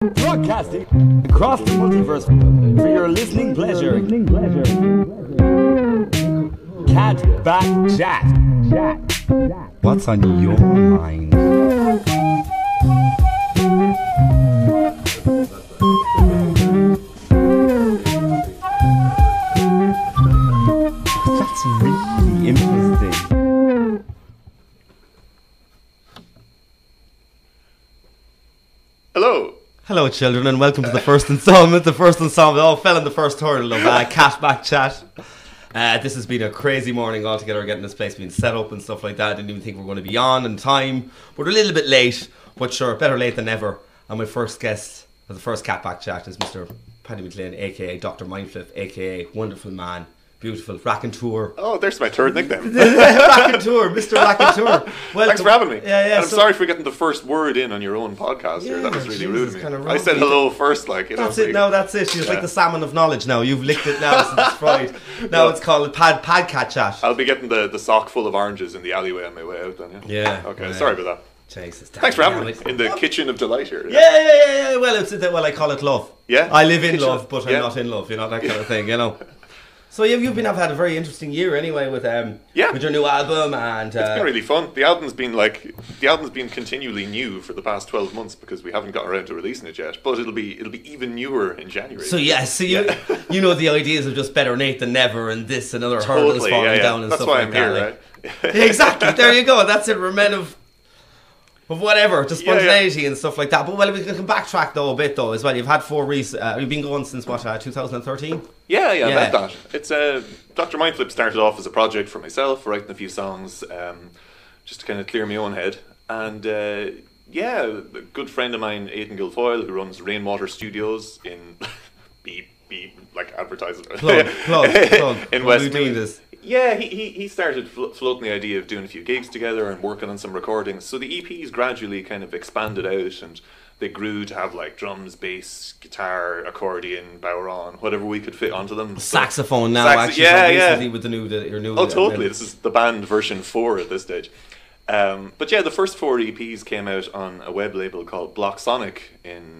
Broadcasting across the multiverse for your listening pleasure. Cat Back Chat. What's on your mind? That's really interesting. Hello, children, and welcome to the first installment. All fell in the first hurdle of Cat Back Chat. This has been a crazy morning altogether, getting this place being set up and stuff like that. I didn't even think we were going to be on in time. We're a little bit late, but sure, better late than never. And my first guest for the first Cat Back Chat is Mr. Paddy McLean, a.k.a. Dr. Mindflip, a.k.a. Wonderful Man. Beautiful Raconteur. Oh, there's my third nickname. Raconteur, Mr. Raconteur. Thanks for having me. Yeah. And I'm sorry for getting the first word in on your own podcast here. That was really rude of me. Kind of I said hello first, like, you know. That's it. No, that's it. It's like the salmon of knowledge now. You've licked it now since it's fried. Now it's called Pad Cat Chat. I'll be getting the sock full of oranges in the alleyway on my way out then, yeah. Okay, yeah. Sorry about that. Jesus, thanks for having me in the kitchen of delight here. Yeah. Well, I call it love. Yeah. I live in love, but I'm not in love. You know, that kind of thing. You know. So you've had a very interesting year anyway with your new album, and it's been really fun. The album's been continually new for the past 12 months because we haven't got around to releasing it yet. But it'll be even newer in January. So you know the ideas of just better late than never, and this and other hurdles falling down and That's stuff why like I'm that. here, right? Exactly. There you go. That's it. We're men of whatever, just spontaneity and stuff like that. But we can backtrack though a bit though as well. You've had 4 recent. You've been going since what 2013. Yeah, about that. It's Dr. Mindflip started off as a project for myself, writing a few songs, just to kind of clear my own head. And a good friend of mine, Aidan Guilfoyle, who runs Rainwater Studios in beep like advertising plug in Westmeath. Yeah, he started floating the idea of doing a few gigs together and working on some recordings. So the EPs gradually kind of expanded out and they grew to have like drums, bass, guitar, accordion, bodhrán, whatever we could fit onto them. Saxophone now, recently with your new. Oh, totally. This is the band version 4 at this stage. But yeah, the first 4 EPs came out on a web label called Block Sonic in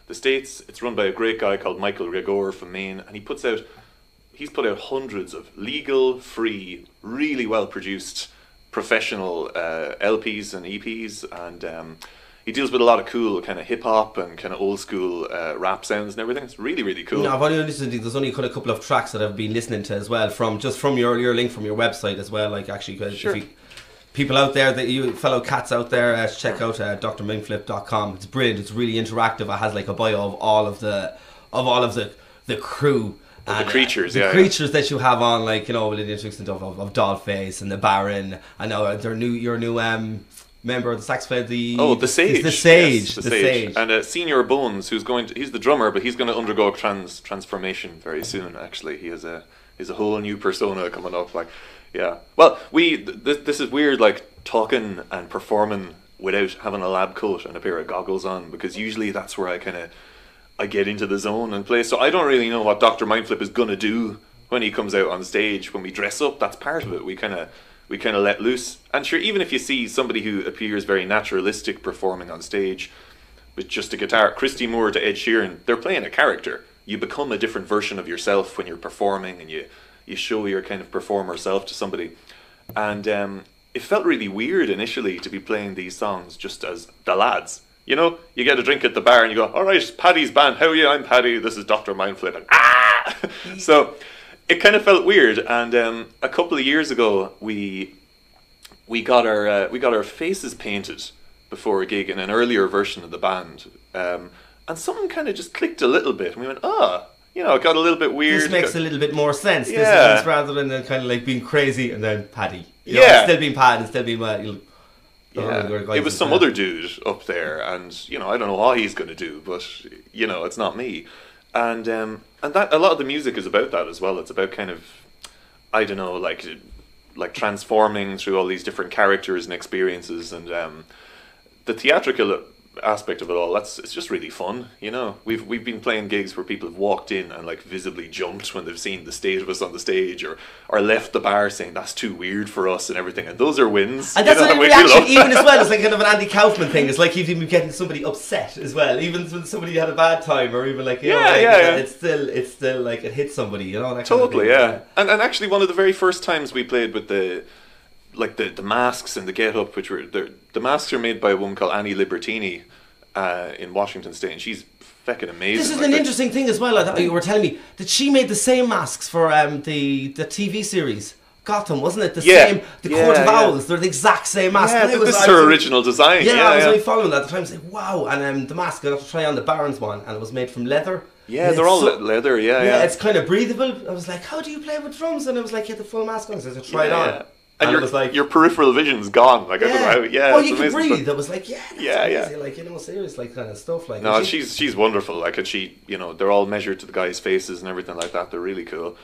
the States. It's run by a great guy called Michael Gregor from Maine, and he's put out hundreds of legal, free, really well produced professional LPs and EPs, and he deals with a lot of cool kind of hip hop and kind of old school rap sounds and everything. It's really, really cool. No, I've only listened to. There's only a couple of tracks that I've been listening to as well from your link from your website as well. Like actually, because sure. People out there, that you fellow cats out there, check out drmindflip.com. It's brilliant. It's really interactive. It has like a bio of all of the crew. And, the creatures, creatures that you have on, like, you know, with the introduction of Dollface and the Baron. I know your new member of the saxophone, the Sage. The Sage. Yes, the Sage. And Senior Bones, he's the drummer, but he's going to undergo transformation very soon. Actually, he has a whole new persona coming up. Like, yeah. Well, this is weird, like talking and performing without having a lab coat and a pair of goggles on, because usually that's where I get into the zone and play. So I don't really know what Dr. Mindflip is going to do when he comes out on stage. When we dress up, that's part of it. We kind of let loose. And sure, even if you see somebody who appears very naturalistic performing on stage with just a guitar, Christy Moore to Ed Sheeran, they're playing a character. You become a different version of yourself when you're performing, and you show your kind of performer self to somebody. And it felt really weird initially to be playing these songs just as the lads. You know, you get a drink at the bar and you go, all right, it's Paddy's band. How are you? I'm Paddy. This is Dr. Mindflip. And so it kind of felt weird. And a couple of years ago, we got our faces painted before a gig in an earlier version of the band. And something kind of just clicked a little bit. And we went, it got a little bit weird. This makes a little bit more sense. Yeah. This rather than kind of like being crazy and then Paddy. You know, still being Paddy and still being it was some other dude up there, and I don't know what he's going to do, but it's not me, and that a lot of the music is about that as well. It's about kind of, I don't know, like transforming through all these different characters and experiences, and the theatrical aspect of it all, it's just really fun, you know. We've been playing gigs where people have walked in and like visibly jumped when they've seen the state of us on the stage, or left the bar saying that's too weird for us and everything, and those are wins. And that's a reaction, even as well. It's like kind of an Andy Kaufman thing. It's like you've even getting somebody upset as well, even when somebody had a bad time, or even like it's still like it hits somebody, you know. That totally, kind of And actually, one of the very first times we played with the masks and the get up, which were the masks are made by a woman called Annie Libertini in Washington State, and she's feckin' amazing. This is an interesting thing as well. I thought you were telling me that she made the same masks for the TV series Gotham, wasn't it? The same, the Court of Owls. They're the exact same mask. Yeah, this is her original design. I was only following that at the time. I was like, wow. And the mask, I got to try on the Barnes one, and it was made from leather. Yeah, they're all leather. Yeah. It's kind of breathable. I was like, how do you play with drums? And I was like, you had the full mask on. So I tried on. Yeah. And it was like, your peripheral vision's gone. Like, oh, you can breathe. That was like, crazy. Like, you know, serious, like, kind of stuff. Like, no, she's wonderful. Like, and she, you know, they're all measured to the guys' faces and everything like that. They're really cool.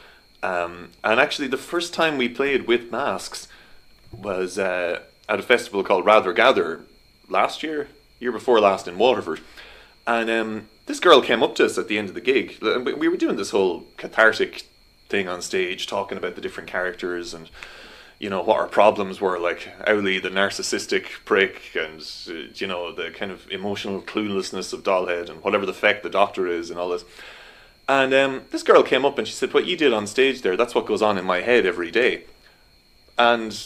And actually, the first time we played with masks was at a festival called Rather Gather year before last in Waterford. And this girl came up to us at the end of the gig. We were doing this whole cathartic thing on stage, talking about the different characters and, you know, what our problems were, like Owly, the narcissistic prick, and, you know, the kind of emotional cluelessness of Dollhead, and whatever the feck the Doctor is, and all this. And this girl came up and she said, what you did on stage there, that's what goes on in my head every day. And,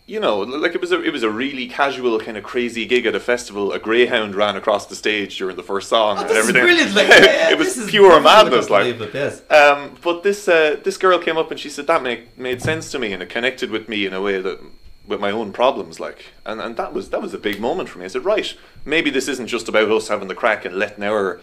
you know, like it was a really casual, kind of crazy gig at a festival. A greyhound ran across the stage during the first song and everything. Brilliant, like, it was pure madness, like. Yes. But this girl came up and she said that made sense to me, and it connected with me in a way that with my own problems, like, and that was a big moment for me. I said, right, maybe this isn't just about us having the crack and letting our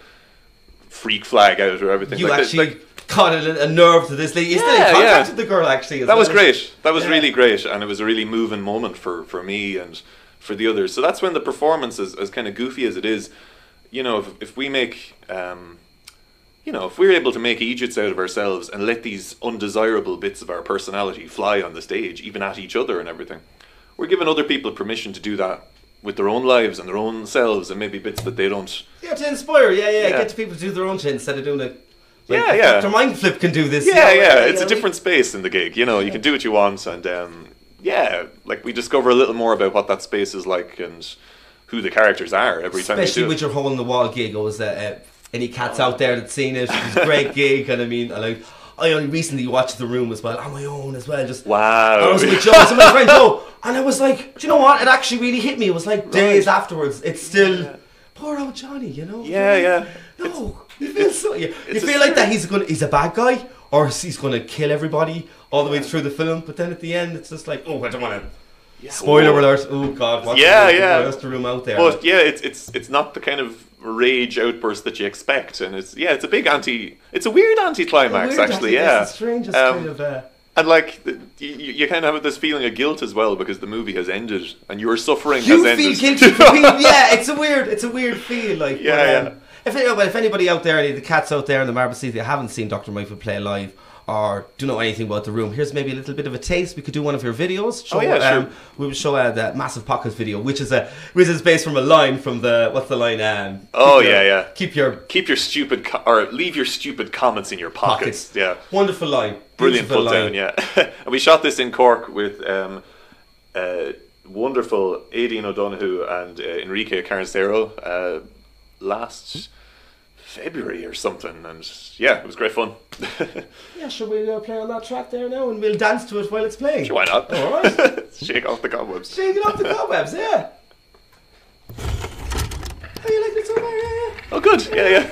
freak flag out or everything. You like actually caught a nerve to this lady. You still contacted the girl, actually. That was great. That was really great, and it was a really moving moment for me and for the others. So that's when the performance, as kind of goofy as it is, you know, if we make, you know, if we're able to make idiots out of ourselves and let these undesirable bits of our personality fly on the stage, even at each other and everything, we're giving other people permission to do that with their own lives and their own selves, and maybe bits that they don't. Yeah, to inspire. Get the people to do their own shit instead of doing it. Like, Dr. Mindflip can do this. It's a different space in the gig. You know, you can do what you want, and like we discover a little more about what that space is like and who the characters are every time. Especially with your hole in the wall gig, or was any cats out there that's seen it? It was a great gig, and I mean, I only recently watched The Room as well, on my own as well. Just wow. I was with Joe, so my friend Joe, and I was like, do you know what? It actually really hit me. It was like days afterwards. It's still poor old Johnny, you know. Yeah. No, you feel so. You feel like that he's a bad guy, or he's going to kill everybody all the way through the film. But then at the end, it's just like, oh, I don't want to. Spoiler alert! Oh God, what's the room out there? But it's not the kind of rage outburst that you expect, and it's a big it's a weird anti-climax, actually. It's the strangest kind of. And like you kind of have this feeling of guilt as well, because the movie has ended and your suffering has ended. You feel guilty for being, it's a weird feel, like. If anybody out there, any of the cats out there in the Marble Seas, that haven't seen Dr. Mindful play live, or don't know anything about The Room, here's maybe a little bit of a taste. We could do one of your videos. Sure. We would show the Massive Pockets video, which is based from a line from what's the line? Keep your stupid or leave your stupid comments in your pockets. Yeah, wonderful line. Brilliant put down. Yeah, and we shot this in Cork with wonderful Aideen O'Donoghue and Enrique Carnicero last February or something, and it was great fun. Should we play on that track there now, and we'll dance to it while it's playing? Sure, why not? All right. Shake off the cobwebs. Shaking off the cobwebs, yeah. How you like it so far? Yeah. Oh, good. Yeah.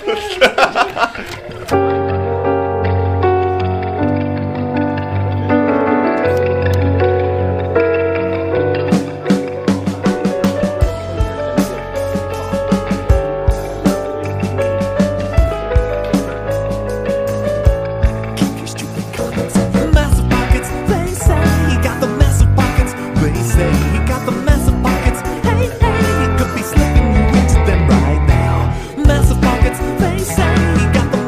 Massive pockets, they say he got the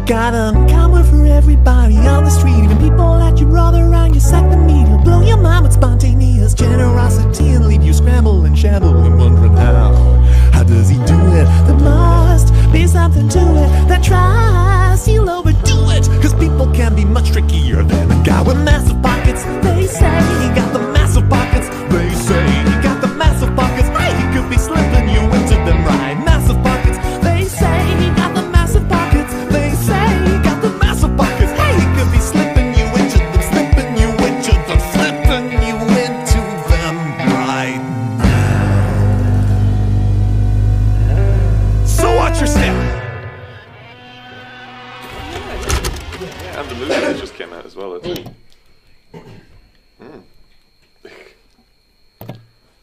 got uncommon for everybody on the street. Even people that you'd rather around your sack to meet. He'll blow your mind with spontaneous generosity and leave you scramble and shamble and wondering how does he do it? There must be something to it that tries, he'll overdo it. Cause people can be much trickier than a guy with massive pockets. They say he got the massive pockets. They say he got the massive pockets. Hey, he could be slipping you into them, right? Massive pockets. They say he got the massive pockets. They say he got the massive pockets. Hey, he could be slipping you into them, slipping you into them, slipping you into them right now. So watch your step. And the movie that just came out as well.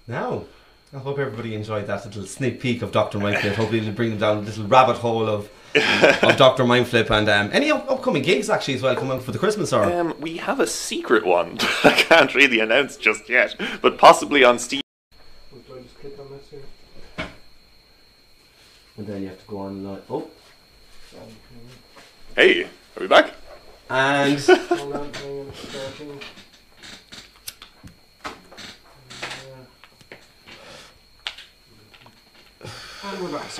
Now, I hope everybody enjoyed that little sneak peek of Dr. Mindflip. Hopefully it'll bring them down a little rabbit hole of Dr. Mindflip. And any upcoming gigs actually as well coming up for the Christmas hour? We have a secret one that I can't really announce just yet, but possibly on Steam. Do I just click on this here? And then you have to go on like, oh. Hey, are we back? And Hold on, hang on, starting. And we're back.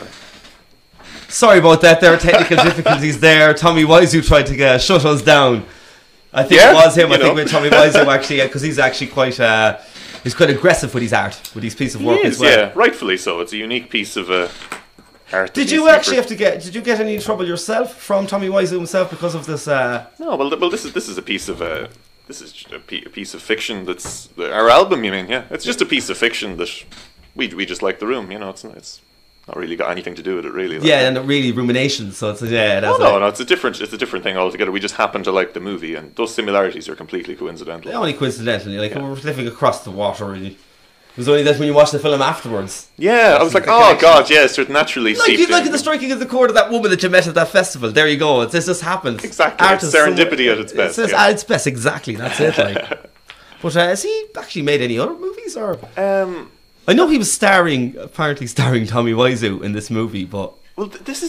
sorry about that, there are technical difficulties there. Tommy Wiseau tried to shut us down. I think it was him. I think with Tommy Wiseau actually, because he's actually quite he's quite aggressive with his art, with his piece of work as well. Yeah, rightfully so. It's a unique piece of art. Did you actually have to did you get any trouble yourself from Tommy Wiseau himself because of this? No, well, this is a piece of this is a piece of fiction. That's our album. You mean? Yeah, it's just a piece of fiction that we just like the room. You know, it's not really got anything to do with it, really. Like, yeah, and really ruminations. So it's no, it's a different thing altogether. We just happen to like the movie, and those similarities are completely coincidental. Only coincidentally, like we're living across the water. Really. It was only that when you watch the film afterwards. Yeah, I was like, oh god, yes, it naturally seeped like in the striking of the chord of that woman that you met at that festival. There you go. This just happens. Exactly. It's serendipity at its best. At its best, exactly. That's it. Like, but has he actually made any other movies? Or I know he was apparently starring Tommy Wiseau in this movie, but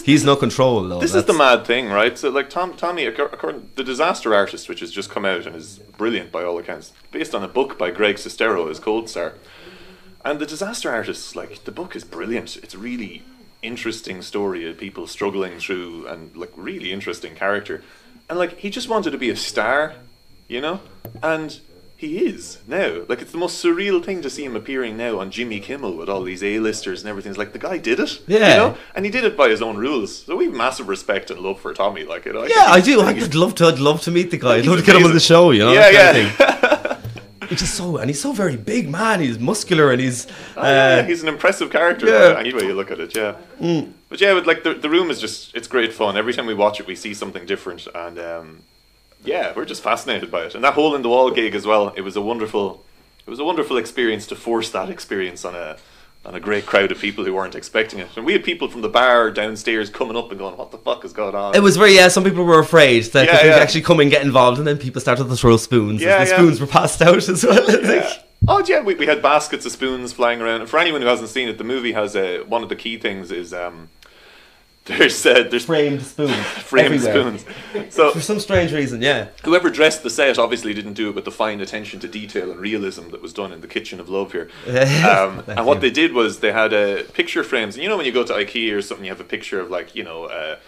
he's no control though. This is the mad thing, right? So like Tommy, according The Disaster Artist, which has just come out and is brilliant by all accounts, based on a book by Greg Sestero, his co-star. And The Disaster Artist, like, the book is brilliant. It's a really interesting story of people struggling through, and like really interesting character. And like he just wanted to be a star, you know? And he is now. Like, it's the most surreal thing to see him appearing now on Jimmy Kimmel with all these A-listers and everything. It's like the guy did it, you know? And he did it by his own rules. So we have massive respect and love for Tommy. Like, you know, I do. I'd love to meet the guy. I'd love to get him on the show, you know? Yeah. He's so very big, man. He's muscular and he's he's an impressive character. Yeah. Any way you look at it, yeah. But yeah, like the room is it's great fun. Every time we watch it, we see something different, and we're just fascinated by it. And that hole in the wall gig as well. It was a wonderful experience to force that experience on a great crowd of people who weren't expecting it. And we had people from the bar downstairs coming up and going, "What the fuck is going on?" It was very some people were afraid that they'd actually come and get involved, and then people started to throw spoons. The spoons were passed out as well. Oh yeah, we had baskets of spoons flying around. And for anyone who hasn't seen it, the movie has one of the key things is there's framed spoons. Framed spoons. So for some strange reason, whoever dressed the set obviously didn't do it with the fine attention to detail and realism that was done in the Kitchen of Love here. And what they did was they had picture frames. And you know when you go to IKEA or something, you have a picture of like a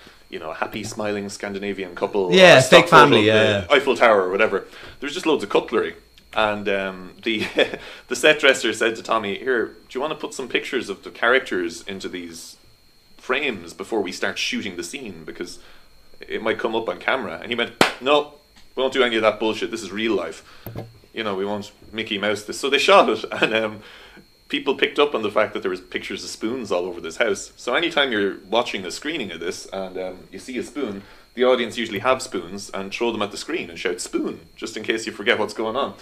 happy smiling Scandinavian couple. Yeah, fake family. Eiffel Tower or whatever. There's just loads of cutlery. And the set dresser said to Tommy, "Here, do you want to put some pictures of the characters into these frames before we start shooting the scene, because it might come up on camera?" And he went, "No, we won't do any of that bullshit. This is real life. You know, we won't Mickey Mouse this." So they shot it, and people picked up on the fact that there was pictures of spoons all over this house. So anytime you're watching a screening of this and you see a spoon, the audience usually have spoons and throw them at the screen and shout "spoon," just in case you forget what's going on.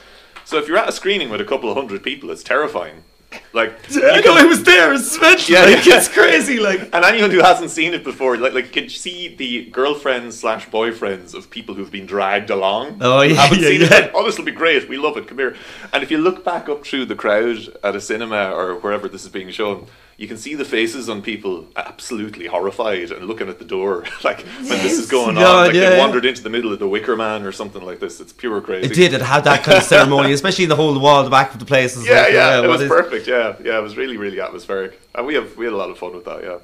So if you're at a screening with a couple of hundred people, it's terrifying. Like, I know I was there. It's mental. It's crazy. Like, and anyone who hasn't seen it before, like, can see the girlfriends/boyfriends of people who've been dragged along. Oh yeah, haven't seen it. Like, oh, this will be great. We love it. Come here. And if you look back up through the crowd at a cinema or wherever this is being shown, you can see the faces on people absolutely horrified and looking at the door like when this is going on. Like they wandered into the middle of the Wicker Man or something like this. It's pure crazy. It did. It had that kind of ceremony, especially the whole wall, the back of the place. It was perfect. Yeah, it was really, really atmospheric. And we had a lot of fun with that. Yeah.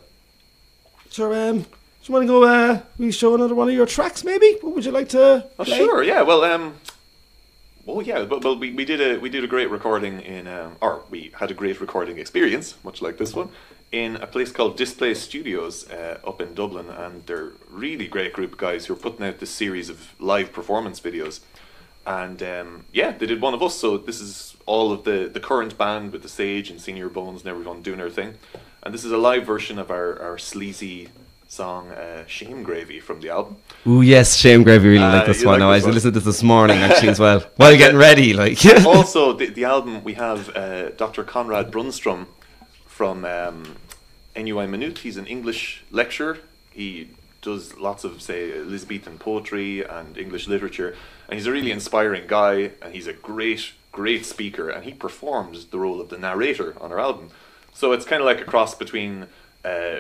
Sure. Do you want to go? We show another one of your tracks, maybe? What would you like to? Oh, sure. Yeah. Well. Oh yeah, but we did a great recording in or we had a great recording experience, much like this one, in a place called Display Studios up in Dublin, and they're a really great group of guys who are putting out this series of live performance videos, and they did one of us. So this is all of the current band with the Sage and Senior Bones and everyone doing their thing, and this is a live version of our sleazy song Shame Gravy from the album. Oh yes, Shame Gravy, really like this one. I listened to this morning actually as well while getting ready. Like also the album, we have Dr. Conrad Brunstrom from NUI Minute. He's an English lecturer. He does lots of, say, Elizabethan poetry and English literature, and he's a really inspiring guy, and he's a great speaker, and he performs the role of the narrator on our album. So it's kind of like a cross between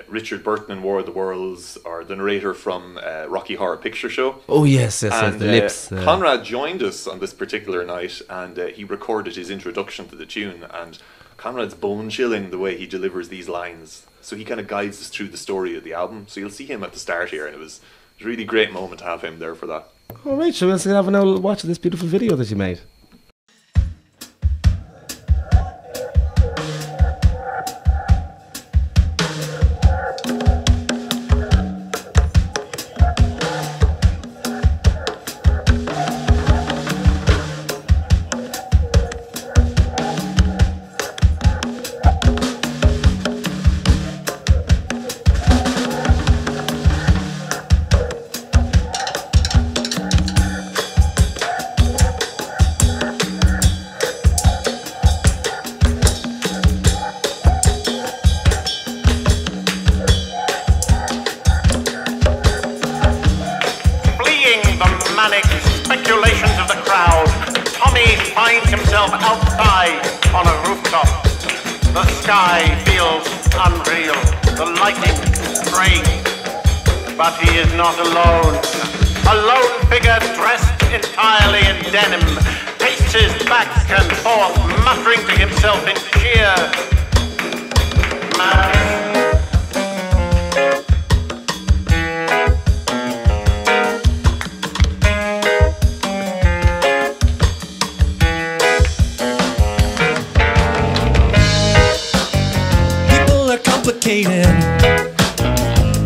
Richard Burton in War of the Worlds or the narrator from Rocky Horror Picture Show. Oh yes, and the lips. Conrad joined us on this particular night, and he recorded his introduction to the tune, and Conrad's bone chilling the way he delivers these lines. So he kind of guides us through the story of the album. So you'll see him at the start here, and it was a really great moment to have him there for that. All right, so let's have a watch of this beautiful video that you made. Outside on a rooftop, the sky feels unreal, the lightning strange, but he is not alone. A lone figure dressed entirely in denim paces back and forth, muttering to himself in sheer madness.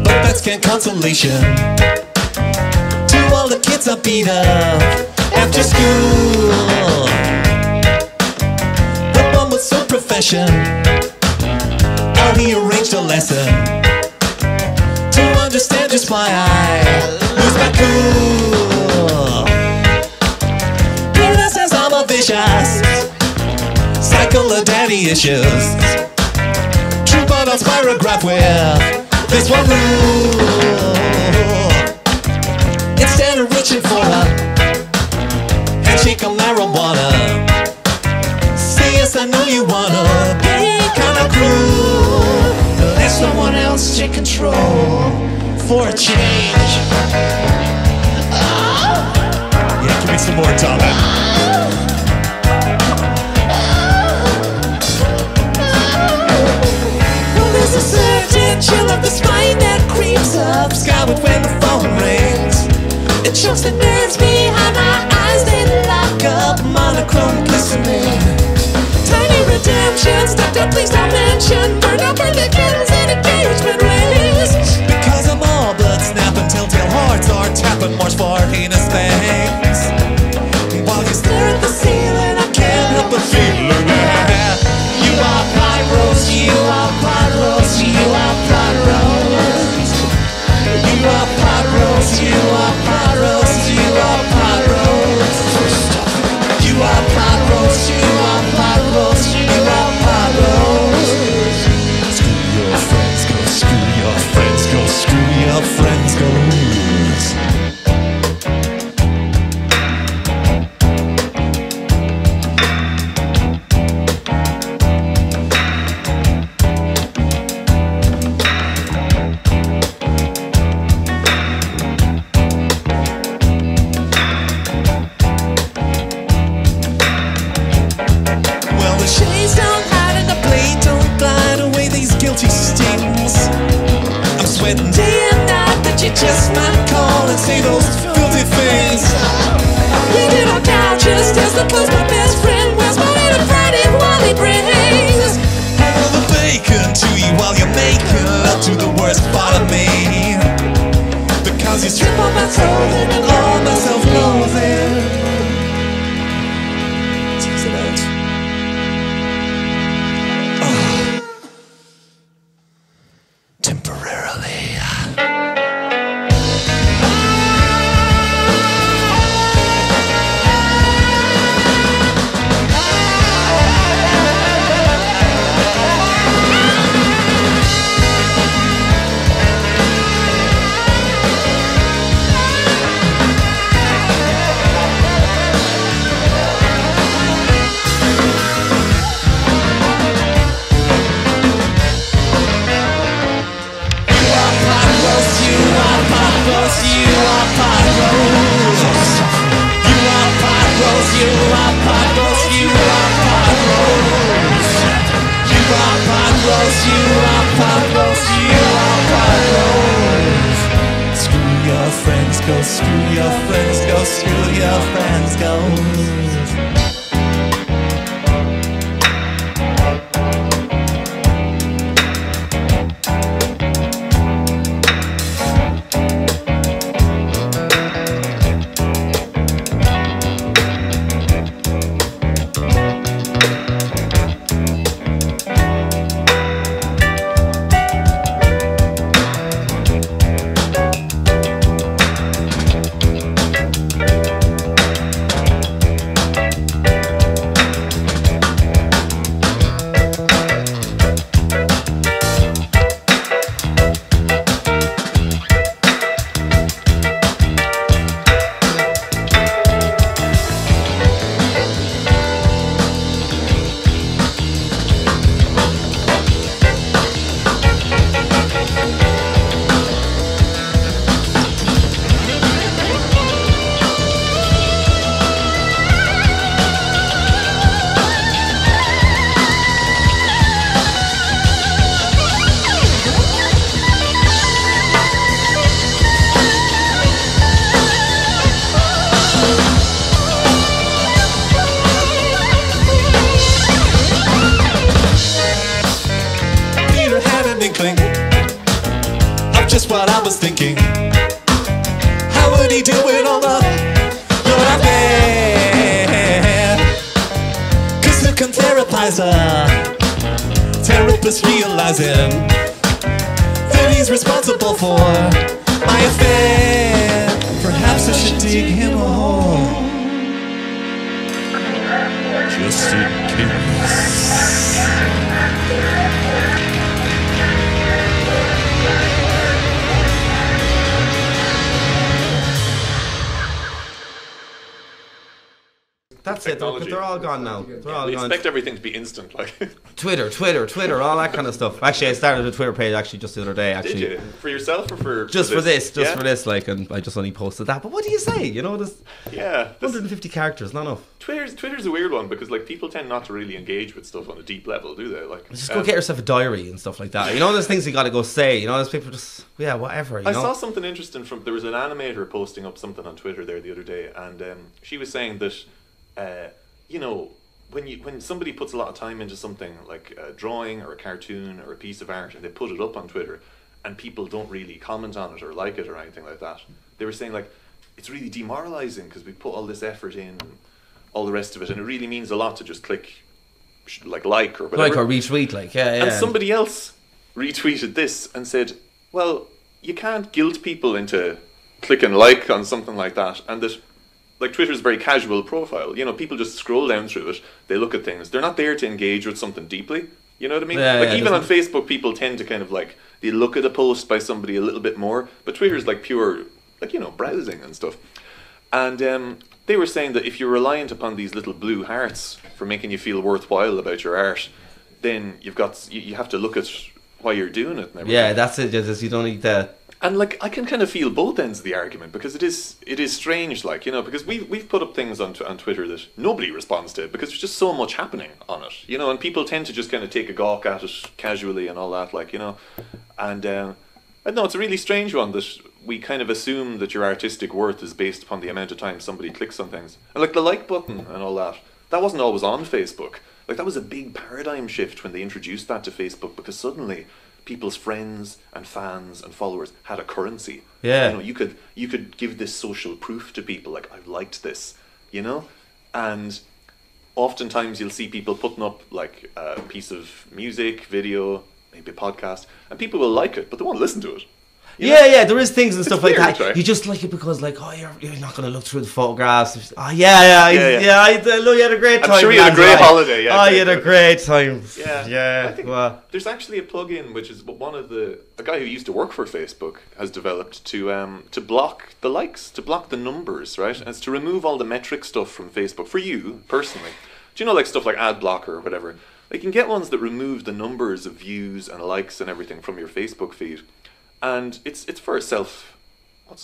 But that's can't consolation to all the kids I beat up after school. But one was so profession, how he arranged a lesson to understand just why I lose my cool. Peter says I'm a vicious cycle of daddy issues, but I'll spirograph with this one rule. Instead of reaching for a handshake of marijuana, say yes, I know you wanna be kinda cruel. Let someone else take control for a change. Yeah, give me some more, Tommy. There's a certain chill of the spine that creeps up skyward when the phone rings. It chokes the nerves behind my eyes, they lock up, monochrome glistening. Tiny redemption, stuck up, please don't mention. Burn up early kittens in engagement rings. Because I'm all blood snapping, telltale hearts are tapping, march for heinous things. While you stare at the ceiling, I can't help but feel that you are pyros, you are pyros, you are pyros. You are pyros, you are pyros, you are pyros. You are pyros, you are pyros, you are pyros. Screw your friends, go screw your friends, go screw your friends, go lose. waiting day and night that you just might call and say those filthy things. We did our couches just to close my best friend wears my little Friday while he brings all the bacon to you while you're making love to the worst part of me. Because you strip on my clothing and all my self-loathing. Tease it out. Temporarily. Just what I was thinking. How would he do it on the Lord there? Cause who can therapize a therapist realizing that he's responsible for my affair? Perhaps I should dig him a hole just in case. That's it. They're all gone now. They're all We gone. expect everything to be instant, like. Twitter, all that kind of stuff. Actually, I started a Twitter page actually just the other day. Actually, Did you? For yourself or for just for this, Yeah? like, and I just only posted that. But what do you say? You know, there's Yeah. 150 characters, not enough. Twitter's a weird one because like people tend not to really engage with stuff on a deep level, do they? Like Just go get yourself a diary and stuff like that. You know, there's things you got to go say. You know, there's people just whatever. You I know? saw something interesting from there was an animator posting up something on Twitter there the other day, and she was saying that you know, when somebody puts a lot of time into something like a drawing or a cartoon or a piece of art and they put it up on Twitter and people don't really comment on it or like it or anything like that, they were saying like it's really demoralizing because we put all this effort in and all the rest of it, and it really means a lot to just click like or whatever, Like or retweet, like yeah. And somebody else retweeted this and said, well, you can't guilt people into clicking like on something like that, and that like Twitter's a very casual profile. You know, people just scroll down through it, they look at things. They're not there to engage with something deeply. You know what I mean? Yeah, like yeah, even on Facebook, people tend to kind of like, they look at a post by somebody a little bit more, but Twitter's like pure, like, you know, browsing and stuff. And they were saying that if you're reliant upon these little blue hearts for making you feel worthwhile about your art, then you have to look at why you're doing it and everything. Yeah, that's it. You don't need that. And like I can kind of feel both ends of the argument, because it is strange, like, you know, because we've put up things on Twitter that nobody responds to because there's just so much happening on it, you know, and people tend to just kind of take a gawk at it casually and all that, like, you know, and No, it's a really strange one that we kind of assume that your artistic worth is based upon the amount of time somebody clicks on things. And like the like button and all that, that wasn't always on Facebook. Like that was a big paradigm shift when they introduced that to Facebook, because suddenly people's friends and fans and followers had a currency. Yeah. You know, you could give this social proof to people, like, I've liked this, you know? And oftentimes you'll see people putting up like a piece of music, video, maybe a podcast, and people will like it, but they won't listen to it. You know? Yeah, there is things and stuff like weird, that. right? You just like it because, like, oh, you're not going to look through the photographs. Oh, yeah. I know you had a great time. I'm sure you had a great holiday. Yeah, oh, you had a great time. Yeah. I think well. there's actually a plugin which is a guy who used to work for Facebook has developed to block the likes, to block the numbers, right? And it's to remove all the metric stuff from Facebook for you personally. Do you know, like stuff like ad blocker or whatever? You can get ones that remove the numbers of views and likes and everything from your Facebook feed. And it's for a self-worth,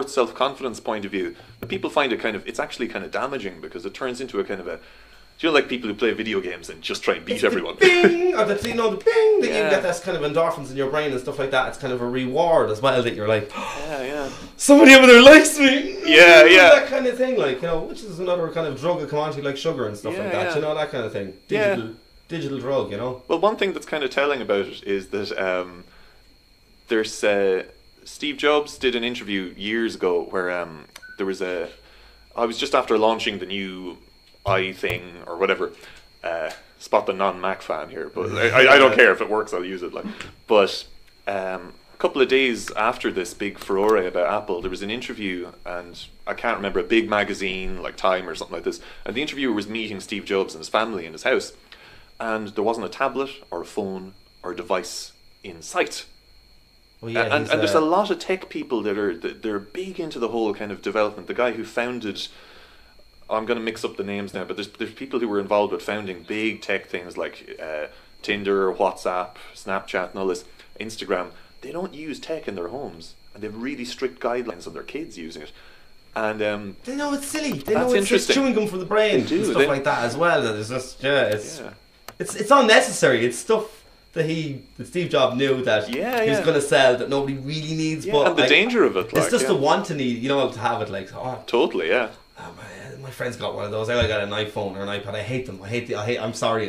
self-confidence point of view. But people find it's actually kind of damaging, because it turns into a kind of a, do you know, like people who play video games and just try and beat everyone? Bing! Or the bing that you get this kind of endorphins in your brain and stuff like that. It's kind of a reward as well, that you're like, yeah. somebody over there likes me. Yeah. That kind of thing, like, you know, which is another kind of drug, a commodity like sugar and stuff like that. Yeah. You know, that kind of thing. Digital drug, you know. Well, one thing that's kind of telling about it is that there's Steve Jobs did an interview years ago where there was I was just after launching the new thing or whatever. Spot the non-Mac fan here, but I don't care if it works. I'll use it. But a couple of days after this big furore about Apple, there was an interview, and I can't remember, a big magazine like Time or something like this, and the interviewer was meeting Steve Jobs and his family in his house, and there wasn't a tablet or a phone or a device in sight. Well, yeah, and there's a lot of tech people they're big into the whole kind of development. The guy who founded, I'm going to mix up the names now, but there's people who were involved with founding big tech things like Tinder, WhatsApp, Snapchat, and all this, Instagram. They don't use tech in their homes, and they have really strict guidelines on their kids using it. And they know it's silly. They that's know it's interesting. chewing gum for the brain. They do, and stuff like that as well. That is just it's unnecessary. It's stuff that Steve Jobs knew that he was going to sell, that nobody really needs. But and the danger of it, it's just a want to need, you know, to have it. Like, totally, yeah. My friend's got one of those. I got an iPhone or an iPad. I hate them. I'm sorry.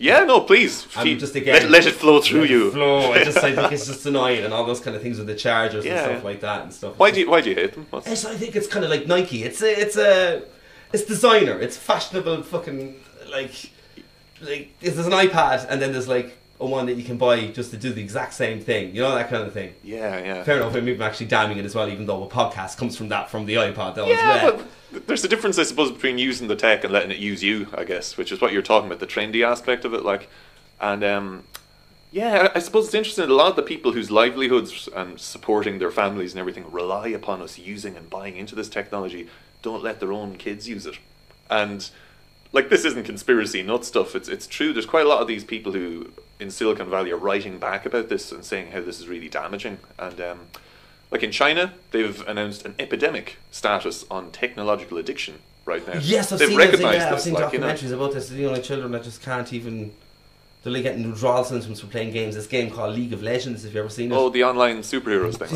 Yeah, no, please. I'm just again let it flow through you. I think it's just annoying, and all those kind of things with the chargers and stuff like that and stuff. Why do you hate them? I think it's kind of like Nike. It's designer. It's fashionable. Fucking like there's an iPad, and then there's like a one that you can buy just to do the exact same thing. You know, that kind of thing. Yeah. Fair enough. I'm actually damning it as well, even though a podcast comes from the iPod. Though, as well. But there's a difference, I suppose, between using the tech and letting it use you, I guess, which is what you're talking about, the trendy aspect of it. I suppose it's interesting that a lot of the people whose livelihoods and supporting their families and everything rely upon us using and buying into this technology don't let their own kids use it. And like, this isn't conspiracy nut stuff. It's true. There's quite a lot of these people who in Silicon Valley are writing back about this and saying how this is really damaging. And like in China, they've announced an epidemic status on technological addiction right now. Yes, They've recognized this. I've seen documentaries about this. You know, like children that just can't even. They're like getting withdrawal symptoms from playing games. This game called League of Legends. If you ever seen it. Oh, the online superheroes thing.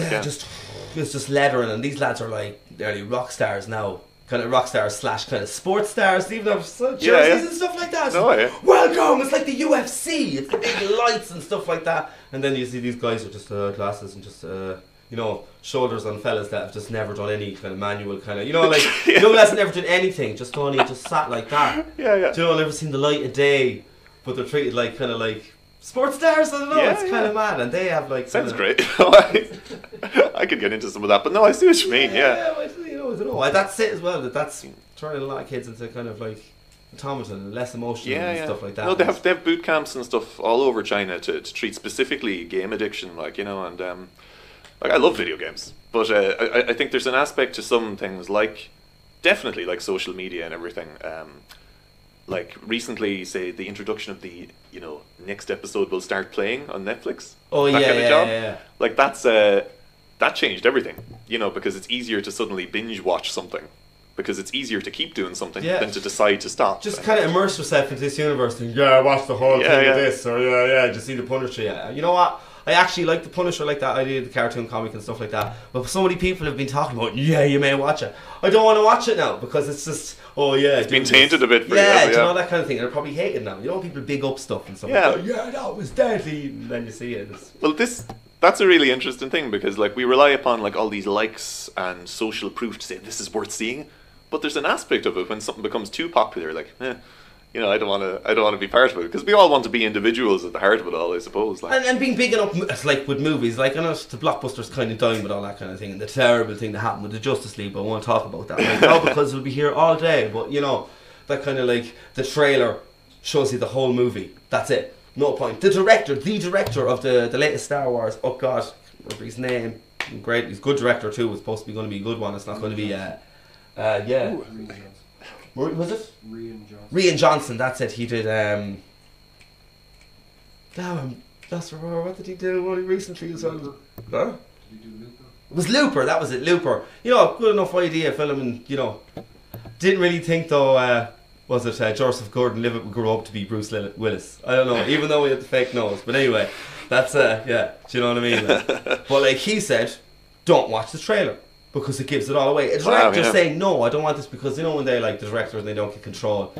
It's just leathering, and these lads are like nearly rock stars now. Kind of rock stars / kind of sports stars, even though jerseys and stuff like that. Welcome! It's like the UFC. It's the big lights and stuff like that. And then you see these guys with just glasses and just shoulders on fellas that have just never done any kind of manual kind of, like young lads never done anything, just only just sat like that. Do you know, never seen the light of day, but they're treated like kind of like sports stars. I don't know. It's kind of mad, and they have like sounds great. I could get into some of that, but no, I see what you mean. I don't know. That's it as well. That's turning a lot of kids into kind of like automaton and less emotional and stuff like that. No, they have boot camps and stuff all over China to treat specifically game addiction, and I love video games, but I think there's an aspect to some things definitely like social media and everything. Like recently, say the introduction of the next episode will start playing on Netflix. Oh, that kind of job. Yeah. Like that changed everything, because it's easier to suddenly binge watch something, because it's easier to keep doing something than to decide to stop. Just kind of immerse yourself into this universe and watch the whole thing of this, or just see the Punisher. You know what? I actually like the Punisher, like that idea of the cartoon comic and stuff like that. But so many people have been talking about, yeah, you may watch it. I don't want to watch it now because it's just, oh yeah, It's been tainted a bit for yeah, you. do you know that kind of thing? And I probably hate it now. You know, people big up stuff and stuff. Yeah. Like, yeah, that was deadly. And then you see it. Well, that's a really interesting thing because like we rely upon like all these likes and social proof to say this is worth seeing, but there's an aspect of it when something becomes too popular, like, you know, I don't want to be part of it because we all want to be individuals at the heart of it all, I suppose. Like. And being big enough, like with movies, like I know the blockbusters kind of dying with all that kind of thing, and the terrible thing that happened with the Justice League. But I won't talk about that right now because we'll be here all day. But you know, that kind of like the trailer shows you the whole movie. That's it. No point. The director of the latest Star Wars. Oh God, I remember his name. Great, he's a good director too. It's supposed to be going to be a good one. It's not going to be yeah. Was it? Rian Johnson, that's it. He did what did he do only recently as well? Huh? Did he do Looper? It was Looper, that was it, Looper. You know, good enough idea filming, you know. Didn't really think though, was it Joseph Gordon-Levitt would grow up to be Bruce Willis. I don't know, even though he had the fake nose. But anyway, that's yeah, do you know what I mean? Like, but like he said, don't watch the trailer. Because it gives it all away. A director saying, no, I don't want this, because you know when they like the directors and they don't get control.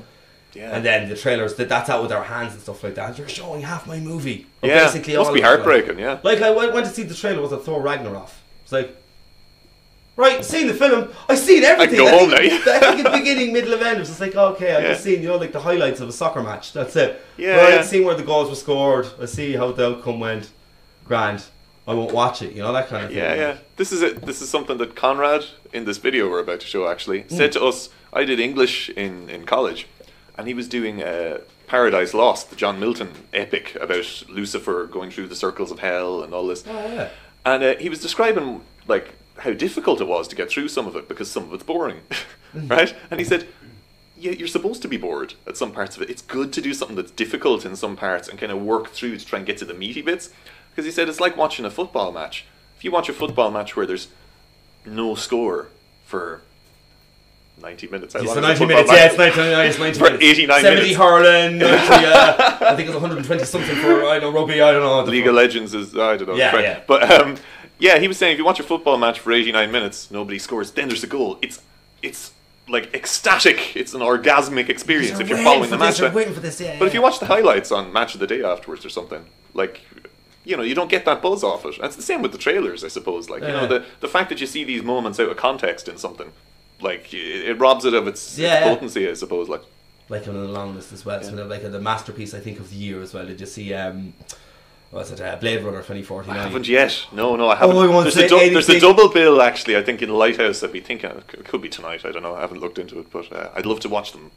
Yeah. And then the trailers, that's out with their hands and stuff like that. You're showing half my movie. Or yeah, basically must all be heartbreaking, yeah. Like I went to see the trailer, was it Thor Ragnarok? It's like, right, seen the film, I've seen everything. I can go home now. I think at the beginning, middle of end, it was just like, okay, I've just seen, you know, like the highlights of a soccer match. That's it. Yeah, right, I've seen where the goals were scored. I see how the outcome went. Grand. I won't watch it, you know, that kind of thing. Yeah, yeah. This is something that Conrad, in this video we're about to show actually, said to us. I did English in college, and he was doing Paradise Lost, the John Milton epic about Lucifer going through the circles of hell and all this. Oh, yeah. And he was describing, like, how difficult it was to get through some of it, because some of it's boring, right? And he said, yeah, you're supposed to be bored at some parts of it. It's good to do something that's difficult in some parts and kind of work through to try and get to the meaty bits. Because he said it's like watching a football match. If you watch a football match where there's no score for 90 minutes. It's 90 minutes, yeah, it's 90 minutes. For 89 70 minutes. hurling, I think it's 120 something for, I don't know, rugby, I don't know. League of Legends is, I don't know. Yeah, yeah. But yeah, he was saying if you watch a football match for 89 minutes, nobody scores, then there's a goal. It's like ecstatic. It's an orgasmic experience if you're following the match. You're waiting for this, yeah. But if you watch the highlights on Match of the Day afterwards or something, like, you know, you don't get that buzz off it. And it's the same with the trailers, I suppose. Like, you know, the fact that you see these moments out of context in something, like, it robs it of its potency, I suppose. Like on the long list as well. It's been like the masterpiece, I think, of the year as well. Did you see was it Blade Runner 2049? I haven't yet. No, I haven't. Oh, there's a double bill, actually, I think, in Lighthouse. I'd be thinking, it could be tonight, I don't know. I haven't looked into it, but I'd love to watch them.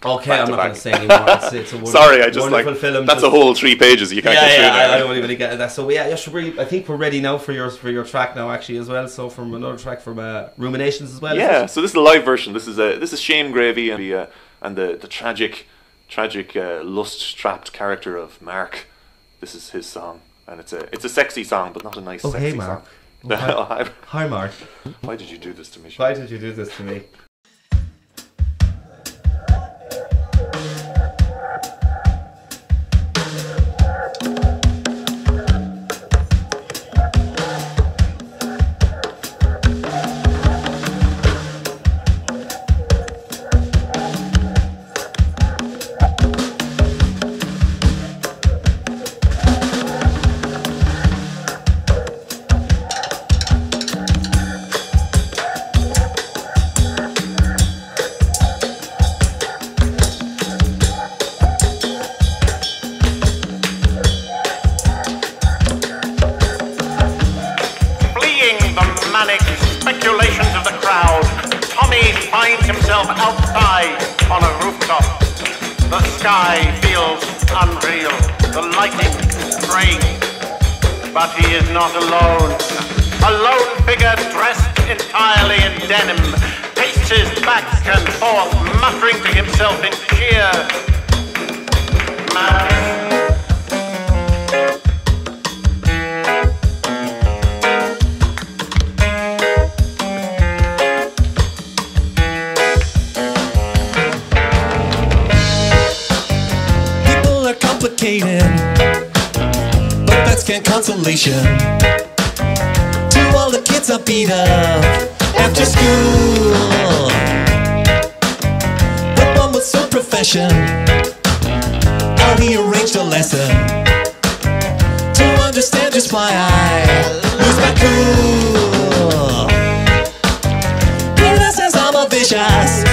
Okay, I'm not going to say anymore. It's a sorry, I just like film. That's a whole 3 pages. You can't get through there. I don't even get that. So yeah, I think we're ready now for your track now, actually, as well. So from another track from Ruminations as well. Yeah. So this is the live version. This is Shame Gravy and the tragic lust trapped character of Mark. This is his song, and it's a sexy song, but not a nice sexy hey, Mark. song. Oh, hi, Mark. Why did you do this to me? Why did you do this to me? Outside on a rooftop, the sky feels unreal, the lighting strange, but he is not alone. A lone figure dressed entirely in denim paces back and forth, muttering to himself in sheer madness. But that's words can't consolation to all the kids I beat up after school. But one was so profession, how he arranged a lesson to understand just why I lose my cool. Peter says I'm a vicious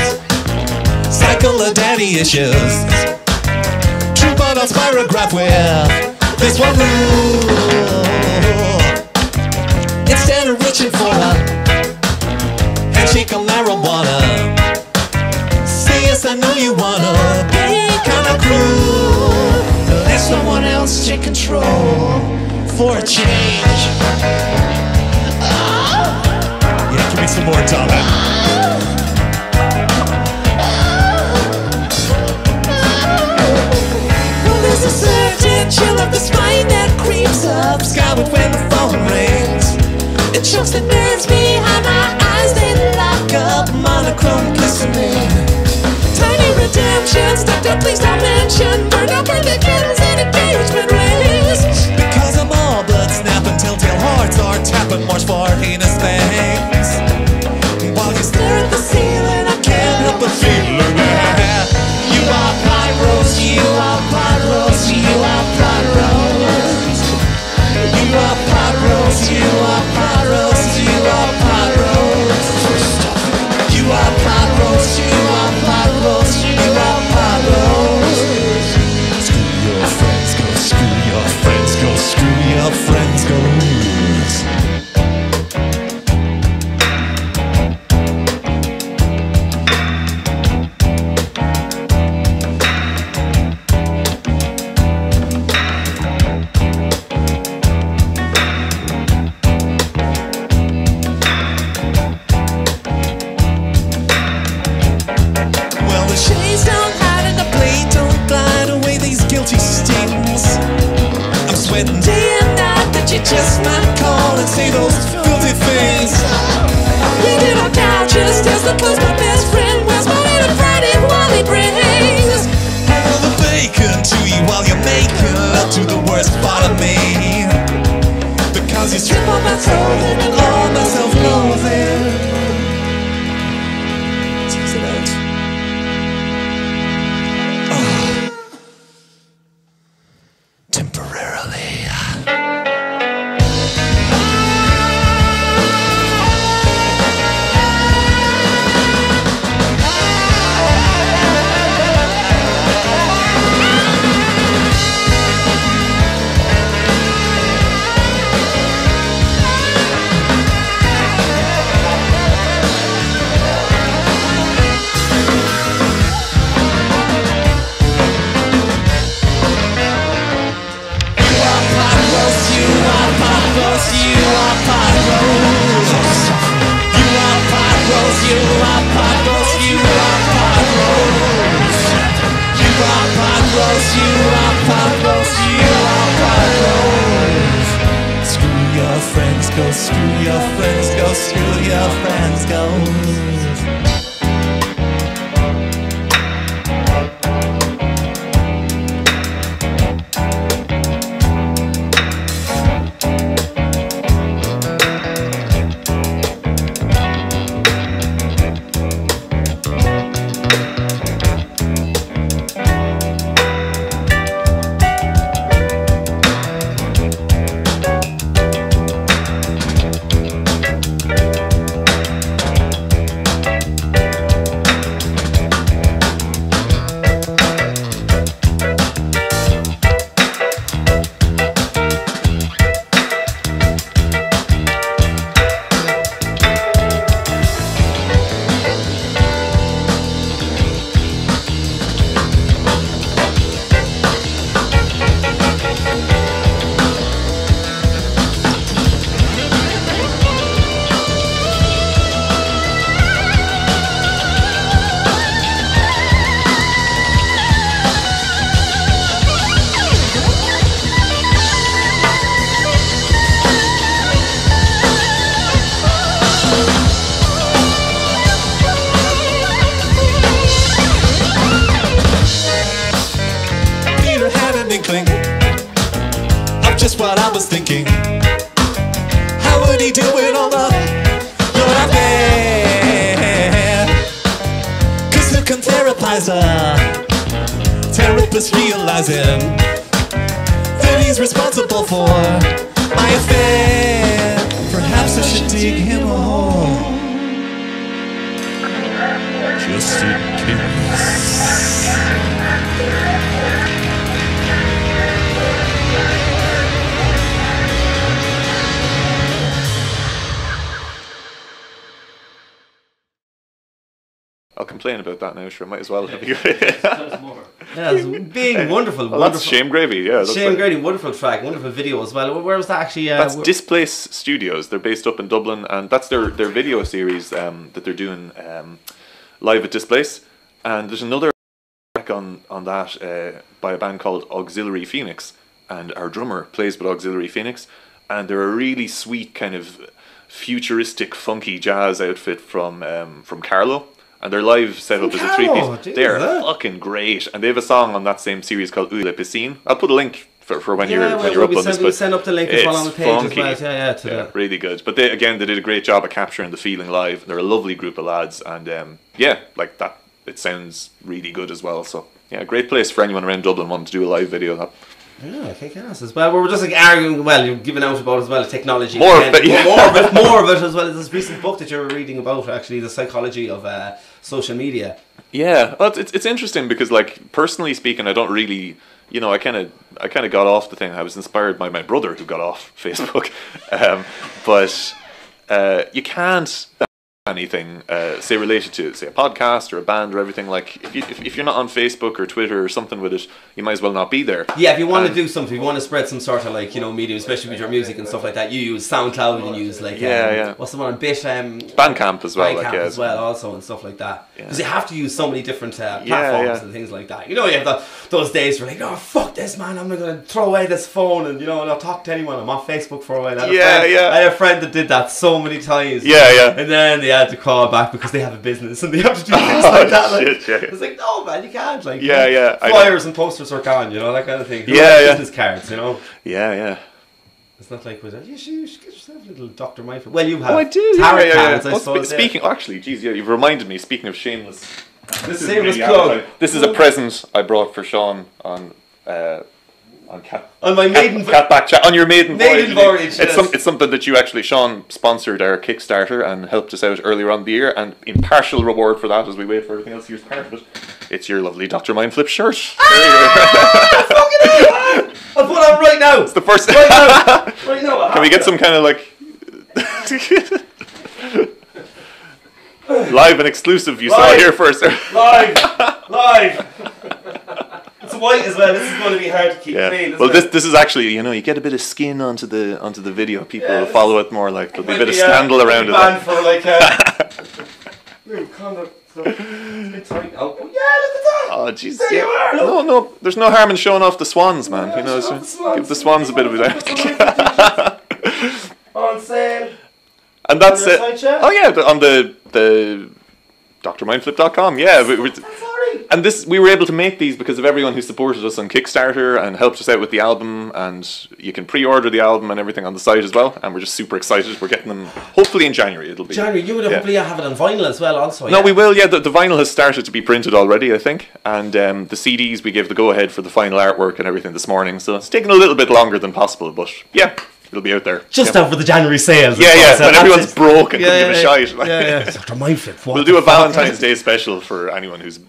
cycle of daddy issues. True, but I'll spirograph with this one rule. Instead of reaching for a handshake of marijuana, say yes, I know you wanna be kinda cruel. Let someone else take control for a change. Yeah, give me some more, darling. Well, there's a certain chill of the spine that creeps up skyward when the phone rings. It chokes the nerves behind my eyes, they lock up, monochrome glistening. Tiny redemption, stuck up, please don't mention. Burn up religions and engagement rings. Because I'm all blood snapping, telltale hearts are tapping, march for heinous things. While you stare at the ceiling, I can't help but feeling that you are pot roast, you are pot roast, you are pot roast. You are pot roast, you are pot roast, you are pot roast. You are pot roast, you are pot roast, you are pot roast. Screw your friends, go screw your friends, go screw your friends, go. Well, the shades don't hide and the blade don't blind away these guilty stings. I'm sweating day and night that you just might call and say those filthy things. We did our couches as the clothes my best friend wears, Monday to Friday while he brings. Handle the bacon to you while you're making love to the worst part of me. Because you strip all my clothing and all my self-loathing. Tease it out. Temporarily. Go screw your friends, go screw your friends, go. just what I was thinking. How would he do it all up? You're not there. Cause who can therapize her? Therapist realizing that he's responsible for my affair. Perhaps I should dig him a hole, just in case. I'll complain about that now, sure. Might as well. Yeah, it's being wonderful. Well, wonderful. that's Shame Gravy, yeah. That's Shame like, Gravy, wonderful track, wonderful video as well. Where was that actually? that's Displace Studios. They're based up in Dublin, and that's their video series that they're doing live at Displace. And there's another track on that by a band called Auxiliary Phoenix, and our drummer plays with Auxiliary Phoenix, and they're a really sweet kind of futuristic, funky jazz outfit from Carlow. And their live setup is a three-piece. They're fucking great, and they have a song on that same series called "Où la piscine." I'll put a link for when you're up on this. We'll send up the link as well on the page funky. As well. Yeah, really good. But they did a great job of capturing the feeling live. They're a lovely group of lads, and like that, it sounds really good as well. So yeah, great place for anyone around Dublin wanting to do a live video. Yeah, kick ass as well. We were just like arguing. Well, you're giving out about as well technology. More of it as well as this recent book that you were reading about. Actually, the psychology of social media. Yeah, well, it's interesting because, like, personally speaking, I don't really, I kind of got off the thing. I was inspired by my brother who got off Facebook, but you can't anything say related to say a podcast or a band or everything. Like if you're not on Facebook or Twitter or something with it, you might as well not be there. Yeah, if you want to do something, if you want to spread some sort of medium, especially with your music and stuff like that, you use SoundCloud and use what's the one on Bit Bandcamp as well, as well also and stuff like that, because you have to use so many different platforms and things like that. You have those days where like, oh fuck this man, I'm not going to throw away this phone and not talk to anyone. I'm off Facebook for a while. I had a friend that did that so many times. And then they had to call back because they have a business and they have to do things like that. It's like, no man, you can't. Flyers and posters are gone, that kind of thing. Business cards, It's not like you should get yourself a little Dr. Mindful. Well, you have. I do. Tarot cards, I suppose. Speaking, actually, geez, you've reminded me. Speaking of shameless, this is a present I brought for Sean on my maiden Catback Chat on your maiden voyage. Yes. It's something that you actually, Sean, sponsored our Kickstarter and helped us out earlier on the year, and in partial reward for that, as we wait for everything else, here's part of it. It's your lovely Dr. Mindflip shirt. I'll put it on right now. It's the first. Right now. Can we get some kind of live and exclusive? You saw it here first. Live. It's white as well. This is going to be hard to keep clean. Well, this is actually, you get a bit of skin onto the video. People will follow it more. Like there'll be a bit of scandal around it. Banned for conduct. So it's tight. Oh yeah, look at that. Oh jeez. There you are. Look. No. There's no harm in showing off the swans, man. Give the swans a bit of it. On sale. And that's it. Oh yeah, on the drmindflip.com. Yeah. And we were able to make these because of everyone who supported us on Kickstarter and helped us out with the album, and you can pre-order the album and everything on the site as well, and we're just super excited. We're getting them hopefully in January. It'll be January. You would hopefully have it on vinyl as well also. No, we will. Yeah, the vinyl has started to be printed already, I think, and the CDs we gave the go ahead for the final artwork and everything this morning, so it's taking a little bit longer than possible, but yeah, it'll be out there. Just out for the January sales. When everyone's broke and couldn't give a shite. Dr. Mindflip. We'll do a Valentine's Day special for anyone who's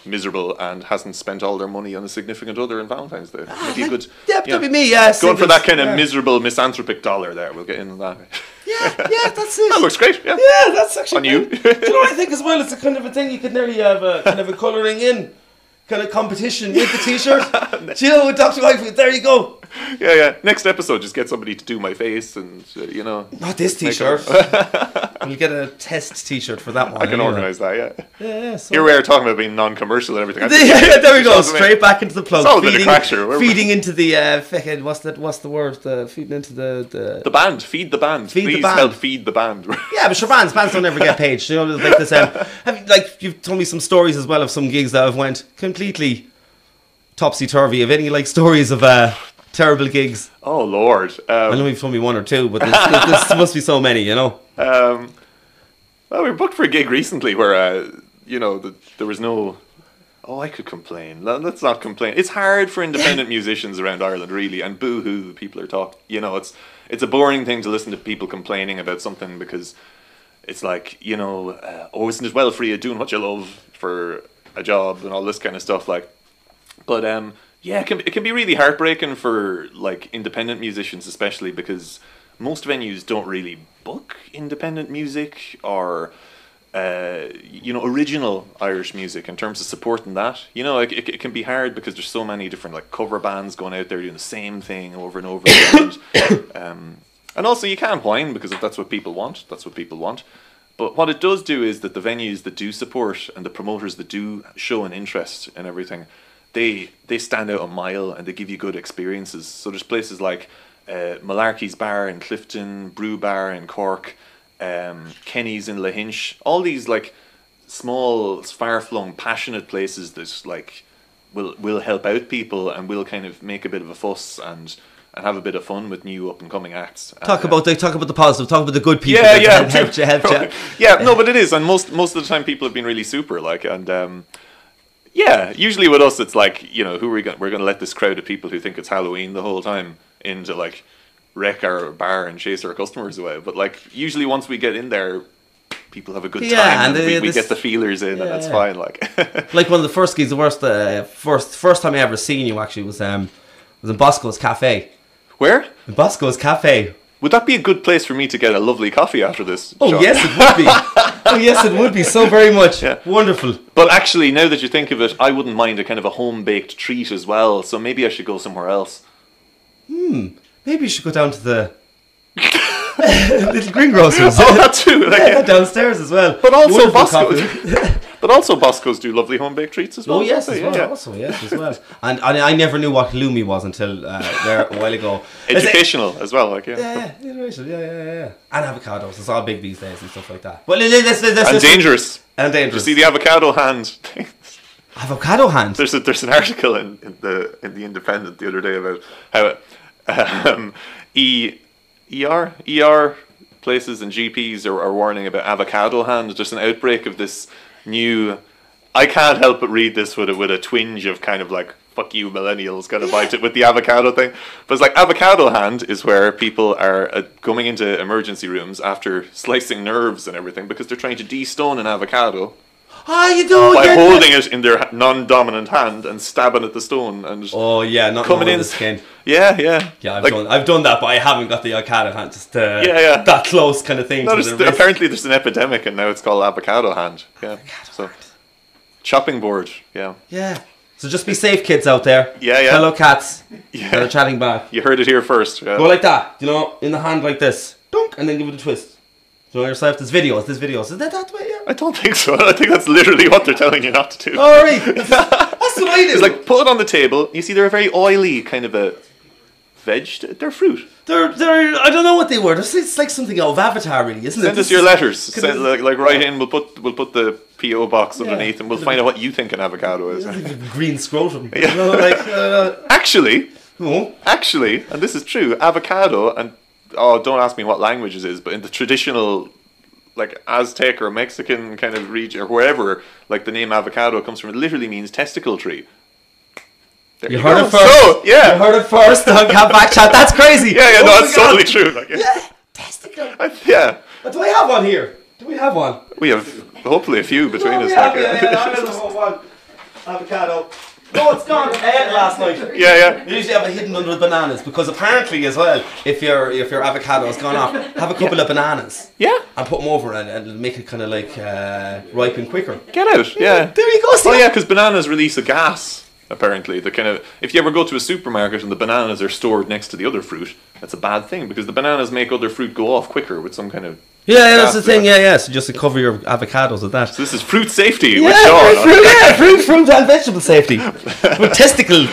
miserable and hasn't spent all their money on a significant other on Valentine's Day. That'd be me, yeah. Going for that kind of miserable misanthropic dollar there. We'll get into that. Yeah, that's it. That looks great, yeah. Yeah, that's actually on you. Do you know what I think as well? It's a kind of a thing you could nearly have a kind of a colouring in kind of competition with the t-shirt. With Dr. Mindflip, there you go. Yeah. Next episode, just get somebody to do my face and, Not this t-shirt. We'll get a test t-shirt for that one. I can organise that, yeah. Yeah. Here we are talking about being non-commercial and everything. There we go. Straight back into the plug. It's all a bit of crack, feeding into the what's the word? Feeding into the band. Feed the band. Please help feed the band. Yeah, but sure, bands don't ever get paid. Like this. You've told me some stories as well of some gigs that have went completely topsy turvy. Have any stories of terrible gigs? Oh Lord. I know you've told me one or two, but this must be so many, you know. Well, we were booked for a gig recently where, there was no. Oh, I could complain. Let's not complain. It's hard for independent musicians around Ireland, really, and boo-hoo, people are talking. It's a boring thing to listen to people complaining about something because it's like, oh, isn't it well for you doing what you love for a job and all this kind of stuff, like. But yeah, it can be really heartbreaking for like independent musicians, especially because most venues don't really book independent music or original Irish music in terms of supporting that. It can be hard because there's so many different like cover bands going out there doing the same thing over and over again. And also you can't whine because if that's what people want, that's what people want. But what it does do is that the venues that do support and the promoters that do show an interest in everything, they stand out a mile and they give you good experiences. So there's places like Malarkey's Bar in Clifton, Brew Bar in Cork, Kenny's in Lahinch. All these like small, far-flung, passionate places that like will help out people and will kind of make a bit of a fuss and have a bit of fun with new up and coming acts. Talk about the positive. Talk about the good people. Yeah. Help you. Yeah, no, but it is, and most of the time people have been really super. Like, and yeah, usually with us it's like, who we're going to let this crowd of people who think it's Halloween the whole time in to like wreck our bar and chase our customers away. But like usually once we get in there, people have a good time, and we get the feelers in, and that's fine. Like, like one of the first gigs, first time I ever seen you actually was in Bosco's Cafe. Where? In Bosco's Cafe. Would that be a good place for me to get a lovely coffee after this? Oh, Sean? yes, it would be. Oh, yes, it would be so very much. Yeah. Wonderful. But actually, now that you think of it, I wouldn't mind a kind of a home-baked treat as well, so maybe I should go somewhere else. Maybe you should go down to the little greengrocers. Oh, that too. Like, downstairs as well. But also Bosco's. But also Bosco's do lovely home-baked treats as well. Oh, yes, as well. Yeah. Also, yes, as well. And I never knew what Lumi was until there a while ago. Educational as well, like, yeah. And avocados. It's all big these days and stuff like that. Well, and dangerous. And dangerous. You see the avocado hand thing? Avocado hand? There's an article in the Independent the other day about how ER places and GPs are warning about avocado hand. There's an outbreak of this new. I can't help but read this with a twinge of kind of like fuck you millennials kind of bite it with the avocado thing. But it's like avocado hand is where people are going into emergency rooms after slicing nerves and everything because they're trying to de-stone an avocado. You do by holding it in their non-dominant hand and stabbing at the stone and not coming in the skin. Yeah. I've done that, but I haven't got the avocado hand. Just that close kind of thing. No, apparently there's an epidemic, and now it's called avocado hand. Yeah, chopping board. Yeah. So just be safe, kids out there. Yeah. Fellow cats. Yeah. That are chatting back. You heard it here first. Yeah. Go like that. In the hand like this. Dunk, and then give it a twist. So yourself, there's videos. Is that way? Yeah. I don't think so. I think that's literally what they're telling you not to do. Oh, right. That's what I do. It's like, put it on the table. You see, they're a very oily kind of a veg. They're fruit. They're I don't know what they were. It's like something out of Avatar, really, isn't it? Send us your letters. Send, like write in. We'll put the PO box underneath, and we'll find out what you think an avocado is. Like a green scrotum. Yeah. Actually, and this is true. Avocado and don't ask me what language it is, but in the traditional, like Aztec or Mexican kind of region or wherever, like the name avocado comes from, it literally means testicle tree. You heard it first. So, you heard it first on Cat Back Chat. That's crazy. Yeah, no, that's totally true. Like, testicle. Yeah. But do I have one here? Do we have one? We have hopefully a few between us. I have one. Avocado. No, it's gone. I ate it last night. Yeah. We usually have it hidden under the bananas because apparently as well, if your avocado has gone off, have a couple of bananas. Yeah. And put them over and make it kind of like ripen quicker. Get out. Yeah. There you go. See because bananas release a gas. Apparently, the kind of if you ever go to a supermarket and the bananas are stored next to the other fruit, that's a bad thing because the bananas make other fruit go off quicker with some kind of that's the thing. Yeah. So just to cover your avocados with that. So this is fruit safety with Sean. Fruit and vegetable safety with testicle.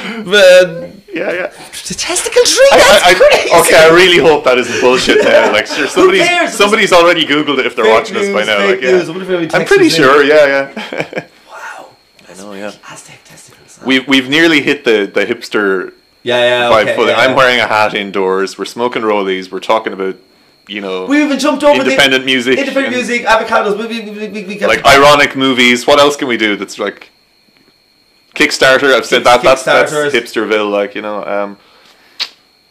Testicle tree. That's crazy. Okay, I really hope that isn't bullshit now. Like, sure, somebody's already Googled it if they're watching us by now. Like, I'm pretty sure. Yeah. Wow. I know. Yeah. Aztec testicles. We've nearly hit the hipster Yeah, Quite okay, fully. yeah. I'm wearing a hat indoors. We're smoking rollies. We're talking about, you know, We even jumped over independent music. Independent and, music, avocados. We get like ironic movies. What else can we do that's like Kickstarter? I've said that. That's Kickstarters. hipsterville. Like, you know.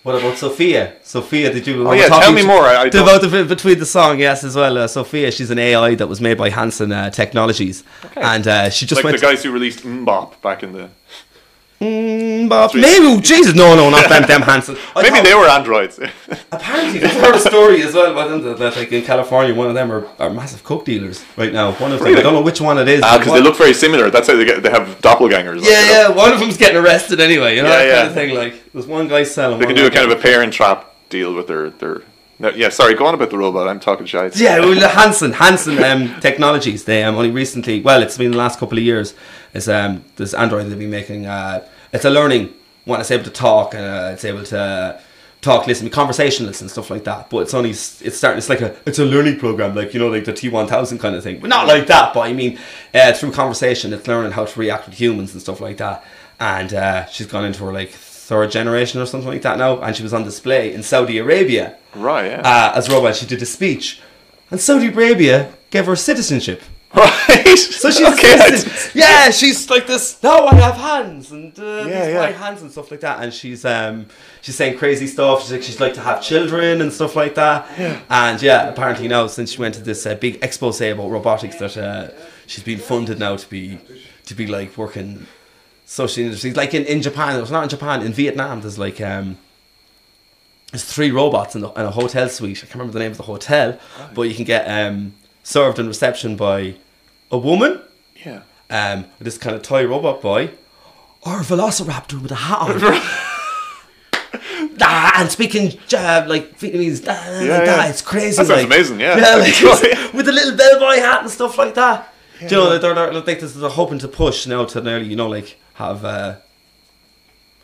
What about Sophia? Sophia, did you? Oh yeah, tell me more. I don't- About between the song, yes, as well. Sophia, she's an AI that was made by Hanson Technologies, and she just like went the guys who released Mbop back in the. But maybe, Jesus, no, not them Hanson. Maybe they were androids. Apparently, I've heard a story as well about them that like in California, one of them are massive coke dealers right now. One of them, Really? I don't know which one it is. Because they look very similar. That's how they have doppelgangers. Like, you know. Yeah, one of them's getting arrested anyway. You know Yeah, that kind of yeah. thing. Like there's one guy selling. They one can do a guy kind of a parent trap deal with their. No, yeah, sorry. Go on about the robot. I'm talking shite. Yeah, well, the Hanson Technologies. They only recently. Well, it's been the last couple of years. Is this Android they've been making? It's a learning one. It's able to talk. It's able to talk, listen, be conversationalist and stuff like that. But it's only it's starting. It's like it's a learning program, like, you know, like the T1000 kind of thing. But not like that. But I mean, through conversation, it's learning how to react with humans and stuff like that. And she's gone into her like third generation or something like that now. And she was on display in Saudi Arabia. Right. Yeah. As robot, she did a speech, and Saudi Arabia gave her citizenship. Right. So she's okay. yeah, she's like this. Now I have hands and these yeah. white hands and stuff like that. And she's saying crazy stuff. She's like to have children and stuff like that. Yeah. And yeah, apparently now since she went to this big expose about robotics that she's been funded now to be like working social industries. Like in Japan, it's not in Japan. In Vietnam, there's like there's 3 robots in a hotel suite. I can't remember the name of the hotel, but you can get served in reception by a woman, this kind of toy robot boy, or a velociraptor with a hat on. And speaking like Vietnamese, like that. It's crazy. That sounds like, amazing, yeah. Like, with a little bellboy hat and stuff like that. Yeah. Do you know, they're like they're hoping to push now to nearly, you know, like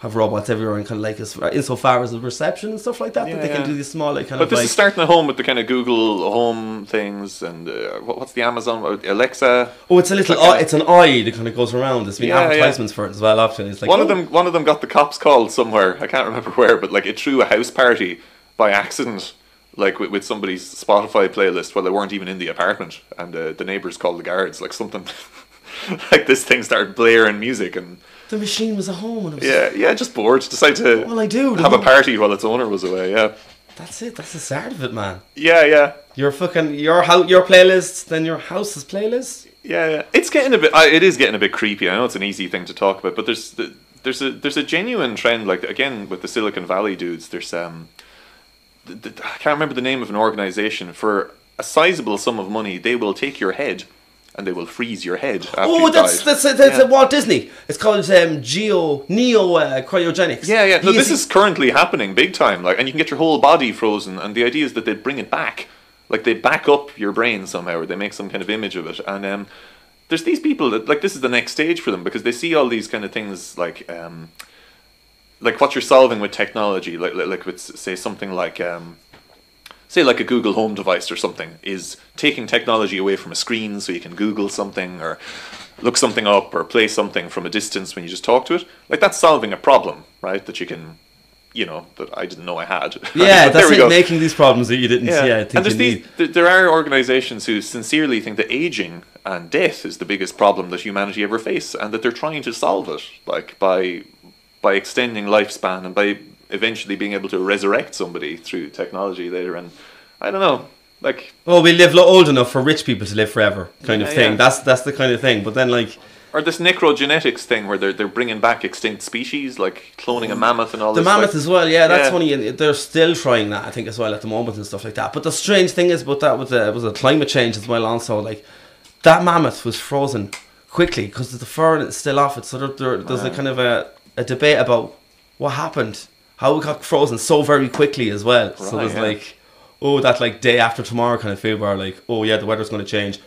have robots everywhere and kind of like insofar as the reception and stuff like that, that they can do these small like kind but of this like. is starting at home with the kind of Google Home things and what's the Amazon Alexa? Oh, it's a little it's an eye that kind of goes around. There's been advertisements for it as well. Often it's like one of them got the cops called somewhere. I can't remember where, but like it threw a house party by accident, like with somebody's Spotify playlist while they weren't even in the apartment, and the neighbors called the guards. Like something like this thing started blaring music and. The machine was at home and it was just bored. Decided to have a party while its owner was away. Yeah, that's it. That's the start of it, man. Yeah. Your playlist, then your house's playlist. Yeah. It's getting a bit. It is getting a bit creepy. I know it's an easy thing to talk about, but there's a genuine trend. Like again with the Silicon Valley dudes, there's I can't remember the name of an organization. For a sizable sum of money, they will take your head. And they will freeze your head after that's Walt Disney. It's called cryogenics. Yeah. No, this is currently happening big time. Like, and you can get your whole body frozen. And the idea is that they bring it back, like they back up your brain somehow, or they make some kind of image of it. And there's these people that like this is the next stage for them because they see all these kind of things like what you're solving with technology, like with say something like. Say like a Google Home device or something is taking technology away from a screen so you can Google something or look something up or play something from a distance when you just talk to it. Like that's solving a problem, right? That you can, you know, that I didn't know I had. Yeah, that's it, making these problems that you didn't think and there's there are organizations who sincerely think that aging and death is the biggest problem that humanity ever face and that they're trying to solve it, like by extending lifespan and by eventually being able to resurrect somebody through technology later. And I don't know, like, well, we live old enough for rich people to live forever, kind of thing. That's the kind of thing. But then like, or this necrogenetics thing where they're bringing back extinct species, like cloning a mammoth and all the this. Mammoth as well. Yeah, that's funny. They're still trying that, I think, as well at the moment and stuff like that. But the strange thing is about that was a climate change as well. Also, like that mammoth was frozen quickly because the fur is still off it. So there's a kind of a debate about what happened. How it got frozen so very quickly as well. Right, so there's like, that like day after tomorrow kind of feel where like, the weather's going to change.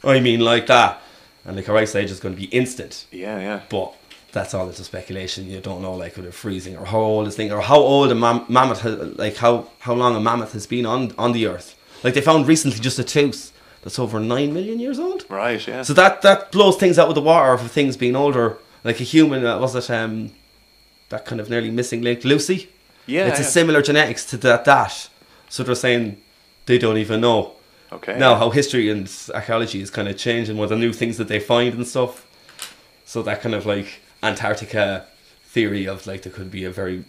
I mean like that. And like our ice age is going to be instant. Yeah. But that's all it's a speculation. You don't know like whether freezing or how old this thing or how old a mammoth has, like how long a mammoth has been on the earth. Like they found recently just a tooth that's over 9 million years old. Right, yeah. So that blows things out with the water for things being older. Like a human, that kind of nearly missing link, Lucy. Yeah, it's a yeah. similar genetics to that. So they're saying they don't even know. Okay. Now, how history and archaeology is kind of changing with the new things that they find and stuff. So that kind of like Antarctica theory of like there could be a very...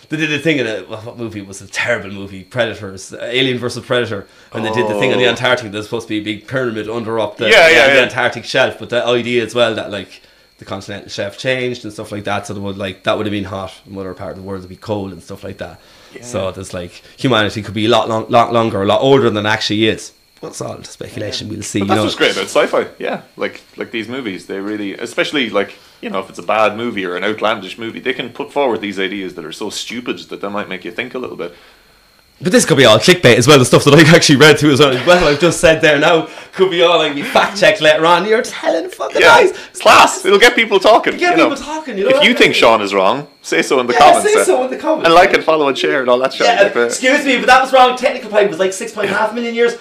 They did a thing in what movie was a terrible movie, Predators, Alien versus Predator, and they did the thing on the Antarctic. There's supposed to be a big pyramid under up the Antarctic shelf, but the idea as well that like the continental shelf changed and stuff like that, so that would have been hot, and other part of the world would be cold and stuff like that. Yeah. So there's like humanity could be a lot longer, a lot older than it actually is. Well, it's all speculation. We'll see. But that's what's great about sci-fi. Yeah, like these movies, they really, especially like, you know, if it's a bad movie or an outlandish movie, they can put forward these ideas that are so stupid that they might make you think a little bit. But this could be all clickbait as well. The stuff that I've actually read through as well. Well, I've just said there now could be all like be fact checked later on. You're telling fucking lies. Class. It'll get people talking. Get people talking. You know, if you think Sean is wrong, say so in the comments. Say so in the comments. And like and follow and share and all that shit. Yeah, excuse me, but that was wrong. Technical time was like 6.5 million years.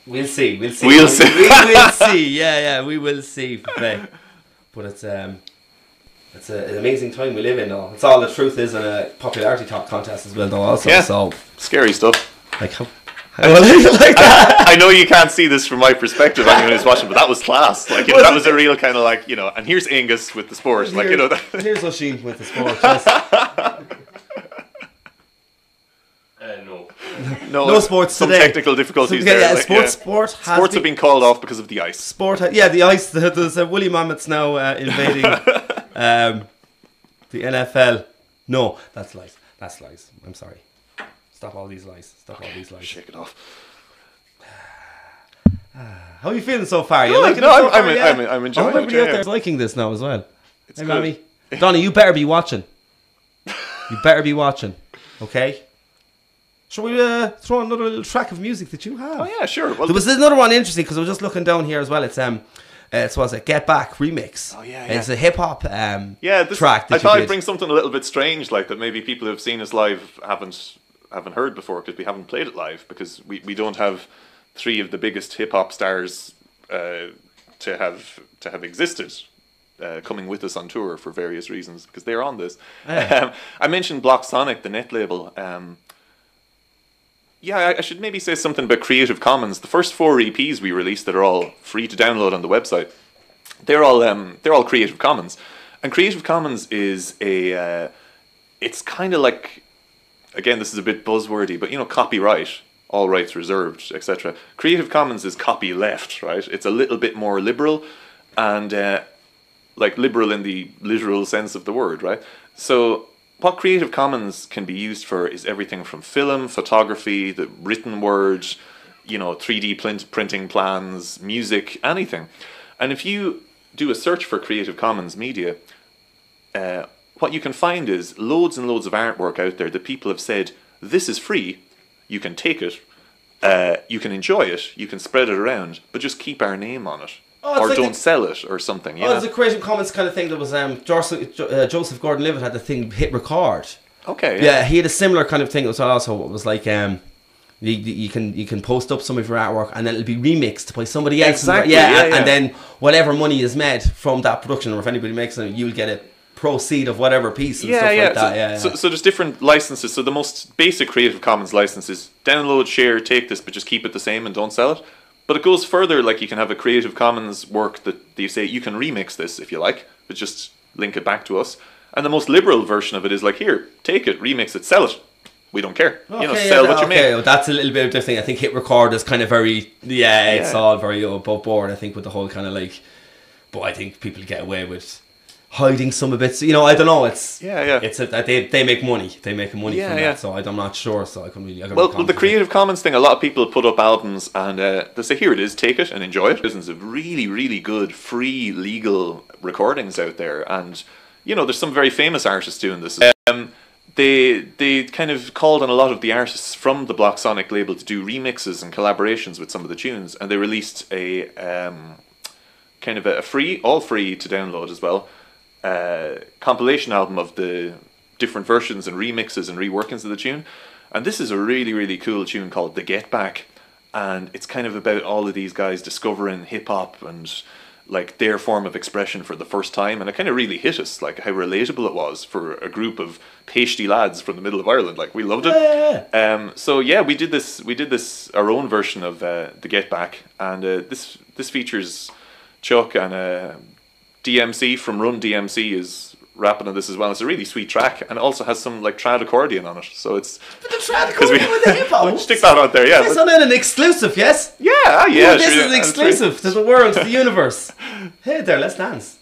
We'll see. We'll see. We will see. Yeah, we will see. But it's an amazing time we live in, though. It's all the truth is in a popularity talk contest as well, though. Also, so scary stuff. Like how like that. I know you can't see this from my perspective, anyone who's watching, but that was class. Like, you know, that was a real kind of like, you know. And here's Angus with the sport, like, you know. Here's Oisin with the sport. Yes. No sports some today. technical difficulties there. Sports have been called off because of the ice. The ice. There's woolly mammoths now invading the NFL. No, that's lies. I'm sorry. Stop all these lies. Shake it off. How are you feeling so far? I'm enjoying it. Everybody out there is liking this now as well. It's hey, Mammy. Donnie, you better be watching. Okay? Shall we throw another little track of music that you have? Oh yeah, sure. Well, there was another one interesting because I was just looking down here as well. It's a Get Back remix. Oh yeah. It's a hip hop track. I thought I'd bring something a little bit strange, like that maybe people who have seen us live haven't heard before because we haven't played it live because we don't have three of the biggest hip hop stars to have existed. Coming with us on tour for various reasons because they're on this. Yeah. I mentioned Block Sonic, the net label. I should maybe say something about Creative Commons. The first 4 EPs we released that are all free to download on the website, they're all Creative Commons. And Creative Commons is it's kind of like, again, this is a bit buzzwordy, but you know, copyright, all rights reserved, etc. Creative Commons is copy left, right? It's a little bit more liberal, and like liberal in the literal sense of the word, right? So what Creative Commons can be used for is everything from film, photography, the written word, you know, 3D printing plans, music, anything. And if you do a search for Creative Commons media, what you can find is loads and loads of artwork out there that people have said, this is free, you can take it, you can enjoy it, you can spread it around, but just keep our name on it. Or like don't sell it or something. Yeah. There's a Creative Commons kind of thing that was Joseph Gordon-Levitt had the thing hit record. Okay. Yeah, he had a similar kind of thing. It was also, it was like you can post up some of your artwork and then it'll be remixed by somebody else. Exactly. And then whatever money is made from that production, or if anybody makes it, you'll get a proceed of whatever piece and stuff like that. So there's different licenses. So the most basic Creative Commons license is download, share, take this, but just keep it the same and don't sell it. But it goes further, like you can have a Creative Commons work that you say you can remix this if you like, but just link it back to us. And the most liberal version of it is like, here, take it, remix it, sell it. We don't care. Okay, sell what you make. Well, that's a little bit of different thing. I think hit record is kind of very, it's all very above board, I think, with the whole kind of like, but I think people get away with hiding some of it. So, you know, I don't know. It's they make money. They make money from that. So I'm not sure. So I couldn't really. Well, the Creative Commons thing. A lot of people put up albums and they say, "Here it is. Take it and enjoy it." There's of really, really good free legal recordings out there, and you know, there's some very famous artists doing this. They kind of called on a lot of the artists from the Block Sonic label to do remixes and collaborations with some of the tunes, and they released a kind of a all free to download as well. Compilation album of the different versions and remixes and reworkings of the tune, and this is a really, really cool tune called The Get Back, and it's kind of about all of these guys discovering hip hop and like their form of expression for the first time, and it kind of really hit us, like how relatable it was for a group of pasty lads from the middle of Ireland. Like we loved it. So yeah, we did this our own version of the Get Back, and this features Chuck, and DMC from Run DMC is rapping on this as well. It's a really sweet track, and it also has some like trad accordion on it. So it's the trad accordion with the hip hop. We'll stick that out there, yeah. It's on an exclusive, yes? Yeah. Oh, this is an exclusive to the world, to the universe. Hey there, let's dance.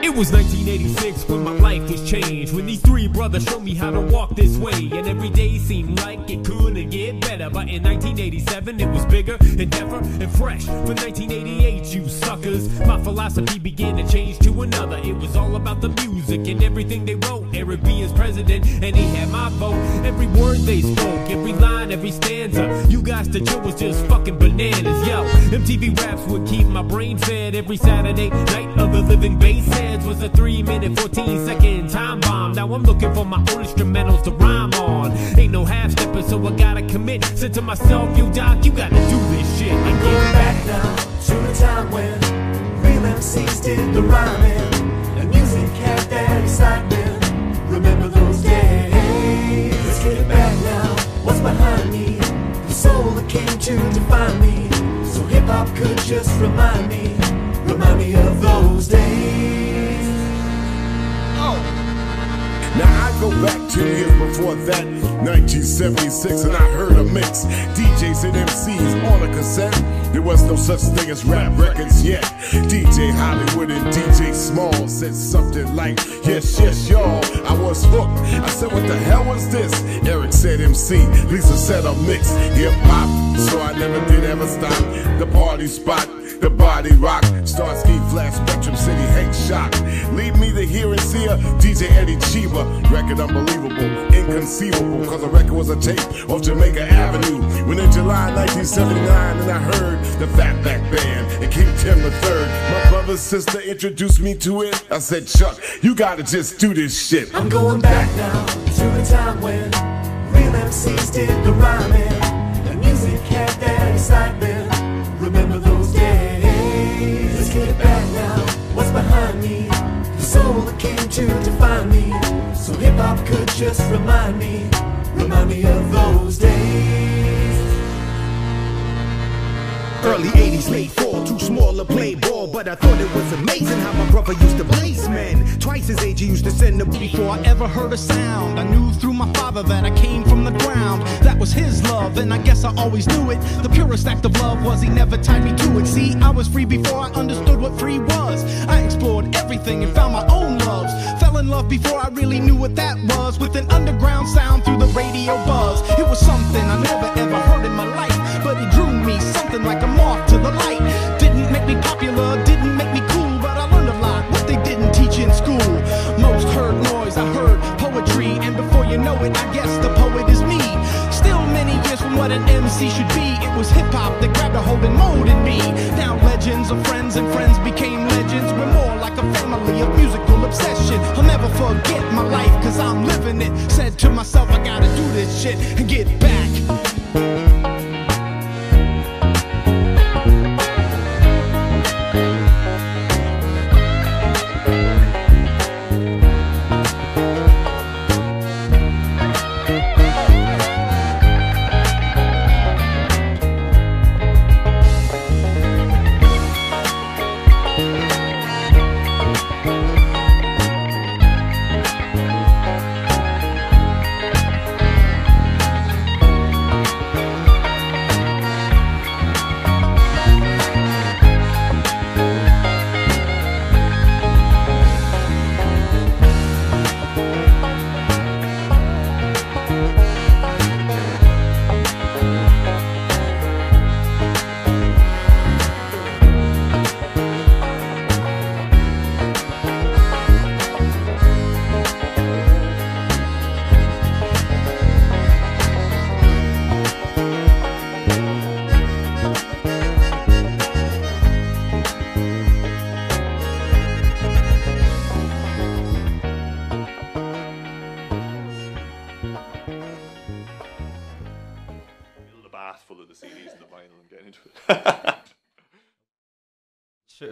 It was 1986 when my life was changed, when these three brothers showed me how to walk this way, and every day seemed like it couldn't get better. But in 1987 it was bigger and tougher and fresh. For 1988, you suckers, my philosophy began to change to another. It was all about the music and everything they wrote. Eric B is president and he had my vote. Every word they spoke, every line, every stanza, you guys to chill was just fucking bananas. Yo, MTV raps would keep my brain fed. Every Saturday night of the living bass heads was a 3-minute 14-second time bomb. Now I'm looking for my own instrumentals to rhyme on. Ain't no half-stepper, so I gotta commit. Said to myself, yo doc, you gotta do this shit. I'm going back now to the time when real MCs did the rhyming, and music had that excitement. Remember those days? Let's get it back now. What's behind me? The soul that came to define me. So hip-hop could just remind me of those days. Now I go back 2 years before that, 1976, and I heard a mix. DJs and MCs on a cassette. There was no such thing as rap records yet. DJ Hollywood and DJ Small said something like, yes, yes, y'all. I was hooked. I said, what the hell was this? Eric said MC. Lisa said a mix. Hip hop. So I never did ever stop. The party spot. The body rock, Starsky, Flash, Spectrum City, Hank Shock. Leave me to hear and see a DJ Eddie Chiba. Record unbelievable, inconceivable, cause the record was a tape off Jamaica Avenue. When in July 1979, and I heard the Fatback Band and King Tim III. My brother's sister introduced me to it. I said, Chuck, you gotta just do this shit. I'm going back now to the time when real MCs did the rhyming, and music had that excitement. Remember those days? Let's get it back now. What's behind me? The soul that came to define me. So hip-hop could just remind me of those days. Early 80s, late fall, too small to play ball, but I thought it was amazing how my brother used to blaze men. Twice his age, he used to send them before I ever heard a sound. I knew through my father that I came from the ground. That was his love, and I guess I always knew it. The purest act of love was he never tied me to it. See, I was free before I understood what free was. I explored everything and found my own loves. Fell in love before I really knew what that was. With an underground sound through the radio buzz. It was something I never ever heard in my life, but it drew me something like a moth to the light. Didn't make me popular, didn't make me cool, but I learned a lot, what they didn't teach in school. Most heard noise, I heard poetry, and before you know it, I guess the poet is me. Still many years from what an MC should be, it was hip-hop that grabbed a hold and molded me. Now legends of friends and friends became legends. We're more like a family of musical obsession. I'll never forget my life, cause I'm living it. Said to myself, I gotta do this shit and get back. vinyl and getting into it.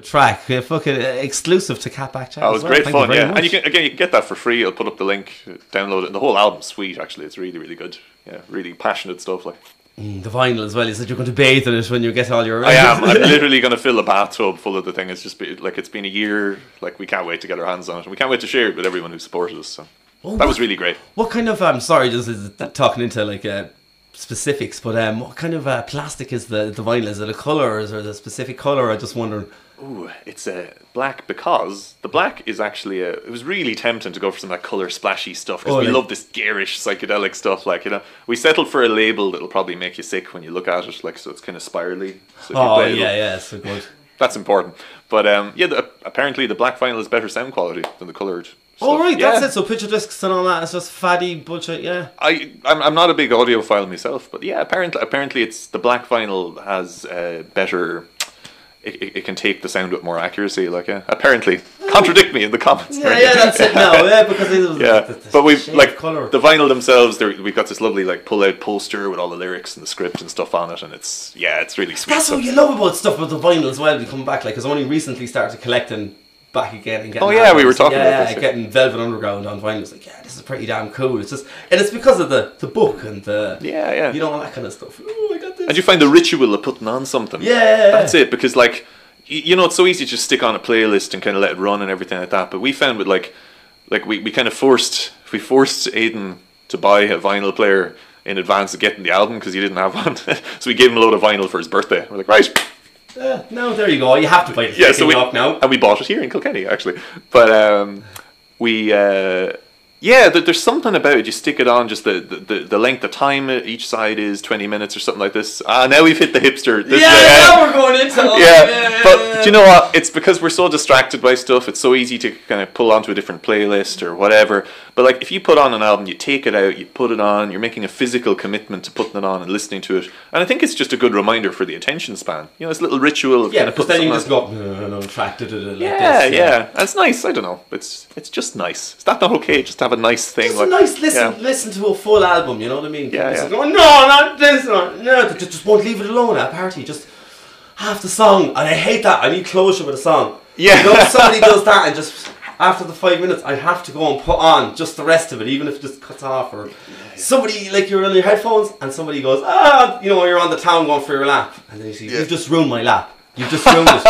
Track, fucking exclusive to Catback Chat. That was as well. great Thank you fun, very yeah. much. And you can get that for free. I'll put up the link, download it. And the whole album's sweet, actually. It's really, really good. Yeah, really passionate stuff. Like The vinyl as well. You said you're going to bathe in it when you get all your. I am. I'm literally going to fill a bathtub full of the thing. It's just it's been a year. Like we can't wait to get our hands on it, and we can't wait to share it with everyone who supported us. So that was really great. What kind of? I'm sorry, just talking into like specifics, but what kind of plastic is the vinyl? Is it a color, or is it a specific color? I just wondering. Ooh, it's black because the black is actually it was really tempting to go for some of that colour splashy stuff because we love this garish psychedelic stuff. Like, you know, we settled for a label that'll probably make you sick when you look at it. Like, so it's kind of spirally. So so good. That's important. But apparently the black vinyl is better sound quality than the coloured. Oh right, that's it. So picture discs and all that. It's just fatty bullshit. Yeah. I'm not a big audiophile myself, but yeah, apparently it's the black vinyl has better. It can take the sound with more accuracy, like apparently. Contradict me in the comments. Yeah, that's it now. Yeah, because it was but we've like color. the vinyl themselves. We've got this lovely like pull-out poster with all the lyrics and the script and stuff on it, and it's really sweet. That's stuff. what you love about stuff with the vinyl as well. We come back because I only recently started collecting back again and getting. Oh yeah, we were talking about this. Getting Velvet Underground on vinyl. It's like this is pretty damn cool. It's just and it's because of the book and the you know all that kind of stuff. Oh, I got this. And you find the ritual of putting on something. Yeah, that's it. Because like. You know, it's so easy to just stick on a playlist and kind of let it run and everything like that. But we found with like we kind of forced Aidan to buy a vinyl player in advance of getting the album because he didn't have one. So we gave him a load of vinyl for his birthday. We're like, right. No, there you go. You have to buy it. Yeah, so we up now. And we bought it here in Kilkenny actually. But there's something about it. You stick it on, just the length of time each side is 20 minutes or something like this. Now we've hit the hipster. Now we're going into But do you know what? It's because we're so distracted by stuff. It's so easy to kind of pull onto a different playlist or whatever. But like if you put on an album, you take it out, you put it on. You're making a physical commitment to putting it on and listening to it. And I think it's just a good reminder for the attention span. You know, this little ritual of kind of because putting then you something just on. go track like Yeah. And it's nice. I don't know. It's just nice. Is that not okay? Just to have a nice thing. Just a nice listen to a full album. You know what I mean? Yeah. Going, no, not this one. No, they just won't leave it alone at a party. Just half the song, and I hate that. I need closure with a song. Yeah. You know, if somebody does that, and just after the 5 minutes, I have to go and put on just the rest of it, even if it just cuts off. Or somebody like you're on your headphones, and somebody goes, you know, you're on the town going for your lap, and then you see you've just ruined my lap. You've just ruined it.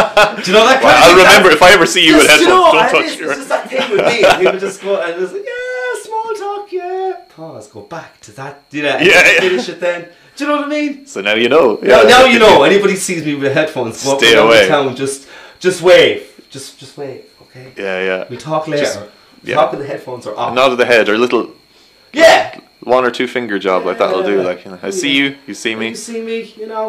Do you know that kind of I'll thing? remember if I ever see you with headphones, don't touch it's your... just that thing with me. And people just go and it's like, small talk, pause, go back to that, do that, and finish it then. Do you know what I mean? So now you know. Now you know. Anybody sees me with headphones, stay away. Town, just wave. Just wave, okay? Yeah. We talk later. Talk with the headphones or off. A nod of the head or a little... Yeah! 1 or 2 finger job like that'll do. Like, you know, I see you, you see me. You see me, you know.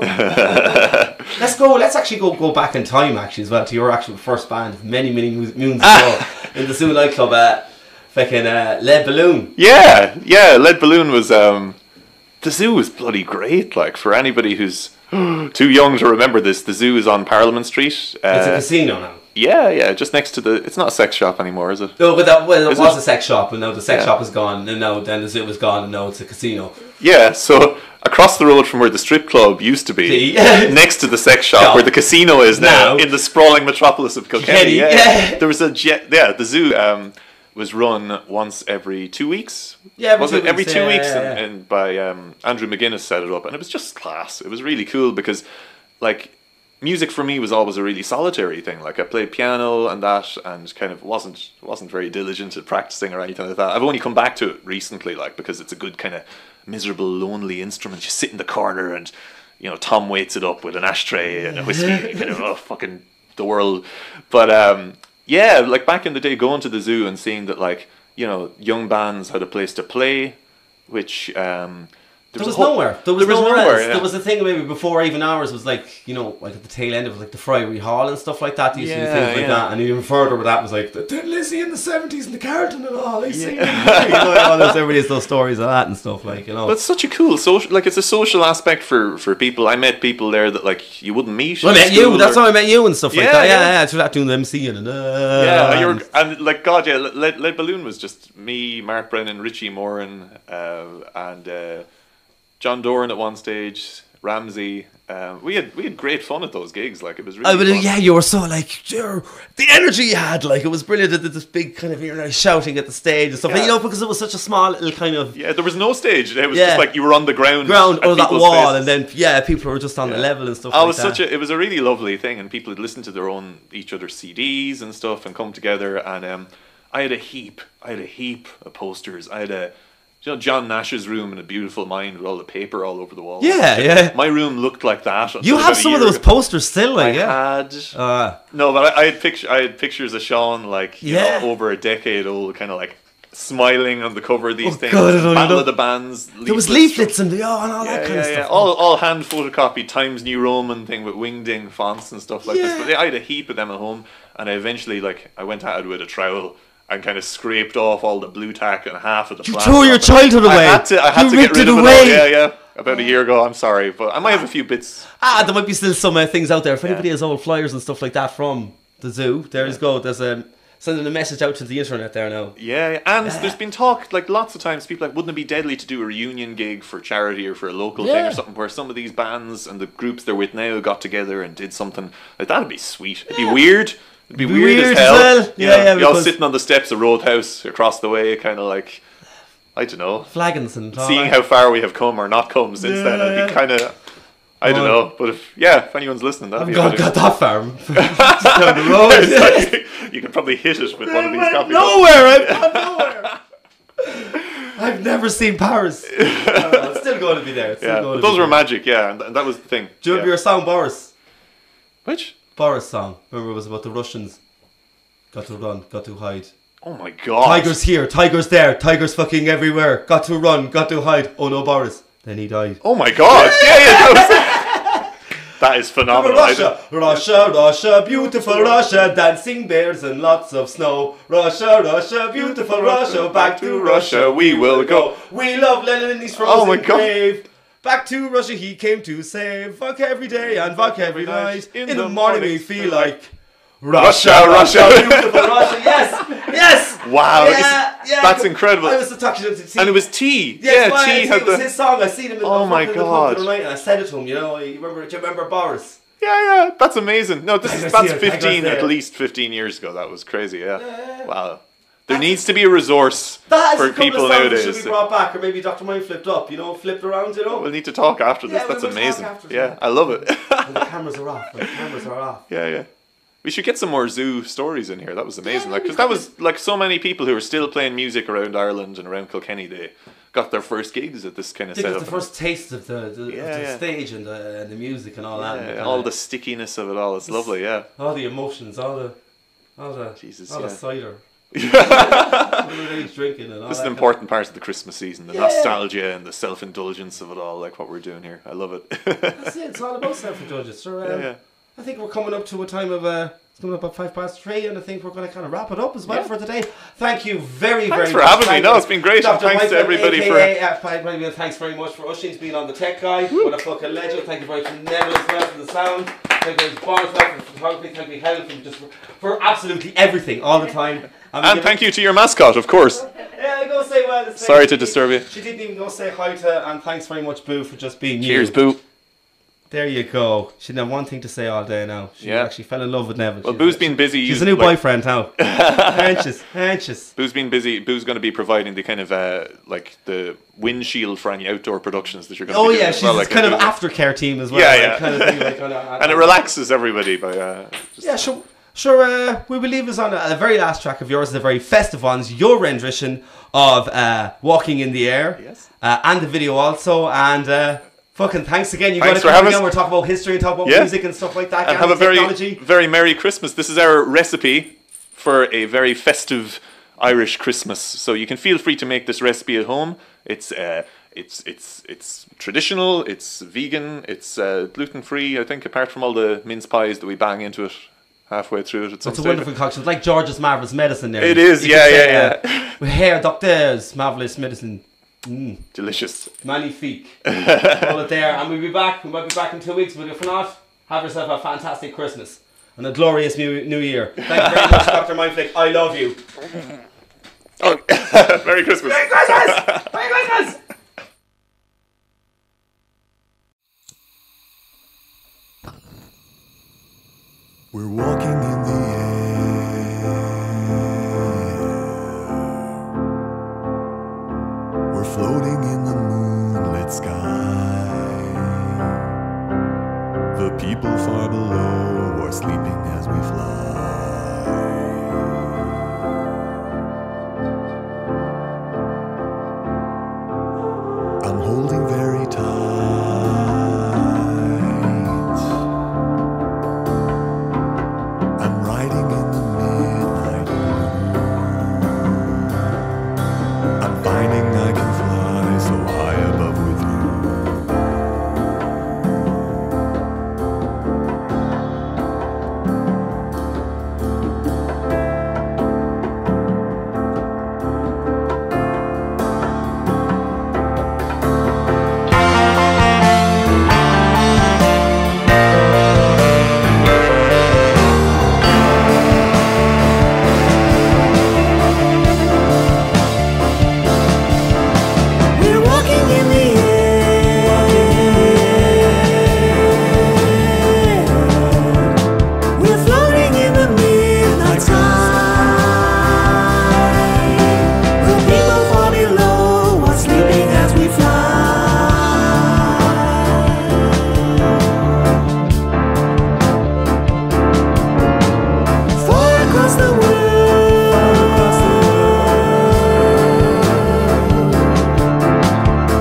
Let's actually go back in time actually as well to your actual first band many moons ago in the Zoo nightclub. Fucking Lead Balloon. Yeah, Lead Balloon was the Zoo was bloody great. Like for anybody who's too young to remember this, the Zoo is on Parliament Street. It's a casino now. Yeah, just next to the. It's not a sex shop anymore, is it? No, but it was a sex shop, and now the sex shop is gone, and now then the Zoo is gone, and now it's a casino. Yeah, so across the road from where the strip club used to be, next to the sex shop where the casino is now, in the sprawling metropolis of Kilkenny. There was the Zoo was run once every 2 weeks. Yeah, was it every 2 weeks? Yeah. And by Andrew McGuinness set it up, and it was just class. It was really cool because, like. Music for me was always a really solitary thing. Like I played piano and that, and kind of wasn't very diligent at practicing or anything like that. I've only come back to it recently, like because it's a good kind of miserable, lonely instrument. You sit in the corner, and you know Tom waits it up with an ashtray and a whiskey, kind of fucking the world. But like back in the day, going to the Zoo and seeing that like you know young bands had a place to play, which. There was nowhere. There was nowhere else. Yeah. There was a thing maybe before even ours was like, you know, like at the tail end of it was like the Friary Hall and stuff like that. They used to do things like that. And even further with that was like the Tin Lizzy in the 70s and the Carlton and all. They sing. You know, everybody has those stories of that and stuff like, you know. But it's such a cool social, like it's a social aspect for people. I met people there that like you wouldn't meet. Well, I met you. That's how I met you and stuff like that. Yeah. So that doing the MCing and and like God, Lead Balloon was just me, Mark Brennan, Richie Moran, and John Doran at one stage, Ramsey. We had great fun at those gigs. Like it was really fun. Yeah, you were so like the energy you had, like it was brilliant. This big kind of, you're like shouting at the stage and stuff, Yeah. you know, because it was such a small little kind of there was no stage. It was just like you were on the ground or that people's wall, faces. and then people were just on the level and stuff. It like was that. it was a really lovely thing, and people had listened to each other's CDs and stuff, and come together. And I had a heap of posters. I had John Nash's room in A Beautiful Mind with all the paper all over the wall. Yeah. My room looked like that. You have some of those posters still, like No, but I had pictures of Sean, like you know, over a decade old, kind of like smiling on the cover of these things. Battle of the Bands. There was leaflets and all that kind of stuff. All hand photocopied Times New Roman thing with wingding fonts and stuff like this. But I had a heap of them at home, and I eventually I went out with a trowel and kind of scraped off all the blue tack and half of the plastic. You threw your childhood away. I had to get rid of it all. About a year ago. I'm sorry, but I might have a few bits. There might be still some things out there. If anybody has old flyers and stuff like that from the zoo, there's sending a message out to the internet there now. And there's been talk, like lots of times, people like, wouldn't it be deadly to do a reunion gig for charity or for a local thing or something, where some of these bands and the groups they're with now got together and did something like that'd be sweet. It'd be weird. It'd be weird as hell. Well. Y'all sitting on the steps of Roadhouse across the way, kind of like, I don't know, flagons and seeing how far we have come or not come since then. It'd be kind of, I don't know, but if anyone's listening, that'd be. Got that far just down the road. Exactly. You could probably hit it with one of these coffee I've gone nowhere. I've never seen Paris. It's still going to be there. But those were magic, and that was the thing. Do you remember your song, Boris? Which? Boris song. Remember, it was about the Russians. Got to run, got to hide. Oh my god. Tigers here, tigers there, tigers fucking everywhere. Got to run, got to hide. Oh no, Boris. Then he died. Oh my god. That is phenomenal. Russia, beautiful Russia, dancing bears and lots of snow. Russia, beautiful Russia, back to Russia we will go. We love Lenin and his frozen grave. Back to Russia he came to save. Fuck every day and fuck every night. In the morning we feel like Russia, beautiful Russia. Yes. Wow, that's incredible. I was talking to T. And it was T. Yes, T it was his song. I seen him in oh my god. The night, and I said it to him. Do you remember Boris? Yeah, that's amazing. No, that's 15, at least 15 years ago. That was crazy. Wow. There needs to be a resource for people nowadays. Should be brought back, or maybe Dr. Mind flipped up, flipped around, We'll need to talk after this. That's amazing. I love it. And the cameras are off. Yeah. We should get some more zoo stories in here. That was amazing. Because that was like so many people who are still playing music around Ireland and around Kilkenny. They got their first gigs at this kind of setup. The first taste of the stage and the music and all that. And all the stickiness of it all. It's lovely. All the emotions, all the cider. Drinking and all this is an important part of the Christmas season, the nostalgia and the self-indulgence of it all, like what we're doing here. I love it. That's it. It's all about self-indulgence. So, I think we're coming up to a time of it's coming up at 3:05, and I think we're going to kind of wrap it up as well for today. Thank you very much for having me. No, it's been great. Thanks to everybody thanks very much for Ushin's being on the tech guy. What a fucking legend. Thank you very much for Neville as well for the sound. Thank you very much for photography. Thank you Helen for absolutely everything all the time. And thank you to your mascot, of course. Go say well. Sorry to disturb you. She didn't even go say hi to, and thanks very much, Boo, for just being you. Cheers, Boo. There you go. She didn't have one thing to say all day now. She actually fell in love with Neville. Well, Boo's been busy. She's a new boyfriend now. Anxious. Boo's been busy. Boo's going to be providing the kind of like the windshield for any outdoor productions that you're going to be doing. She's this kind of aftercare team as well. Kind of thing, and it relaxes everybody by. Sure, we will leave us on the very last track of yours, the very festive ones, your rendition of Walking in the Air. Yes. And the video also, and fucking thanks again. Thanks for having us. We're talking about history and talk about music and stuff like that. And have a very Merry Christmas. This is our recipe for a very festive Irish Christmas. So you can feel free to make this recipe at home. It's traditional, it's vegan, it's gluten-free, I think, apart from all the mince pies that we bang into it halfway through it at some It's a stage. wonderful concoction. It's like George's Marvellous Medicine there. It is, yeah. With hair doctors, Marvellous Medicine. Delicious. Magnifique. Hold it there. And we'll be back. We might be back in 2 weeks, but if not, have yourself a fantastic Christmas and a glorious new year. Thank you very much, Dr. Mindflick. I love you. Merry Christmas. Merry Christmas. Merry Christmas. We're walking in the air. We're floating in the moonlit sky. The people far below are sleeping as we fly. I'm holding very tight. I'm riding in the midnight blue. I'm finding I can fly so high above with you. We're walking in the air. We're floating in the midnight sky. The people far below are sleeping as we fly. Far across the world.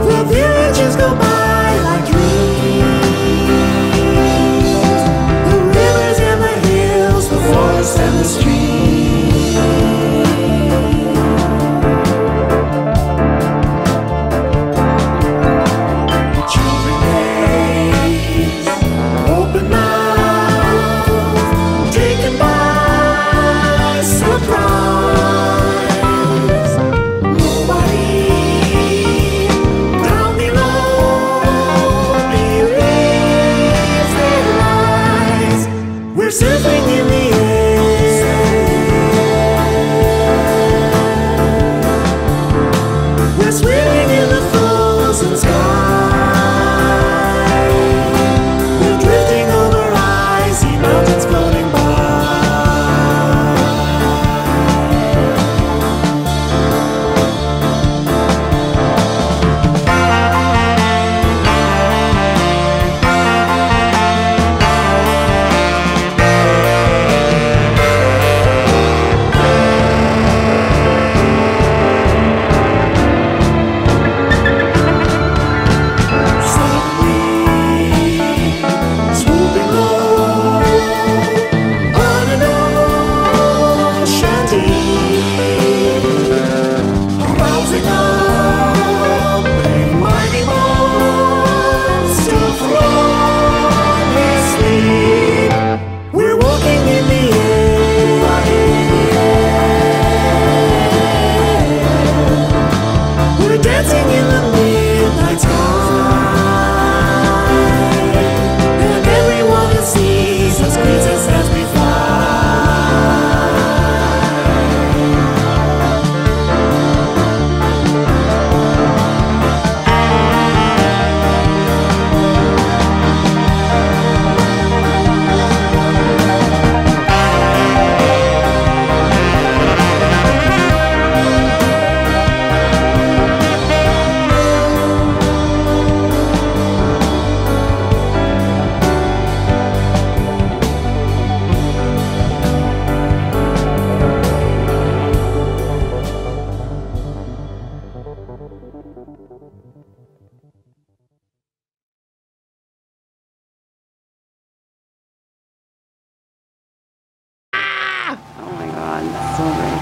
The villages go by like dreams. The rivers and the hills, the forests and the streams. Children gaze, open mouth, taken by surprise. Nobody down below believes their lies. We're surfing in the air. We're swimming in the frozen sky. We're drifting over icy mountains floating by. Swooping low on an ocean deep, rousing up a mighty monster from his sleep. We're walking in the air. We're dancing in the midnight sky. And everyone who sees us greets us as we fly. Oh my god, that's so great.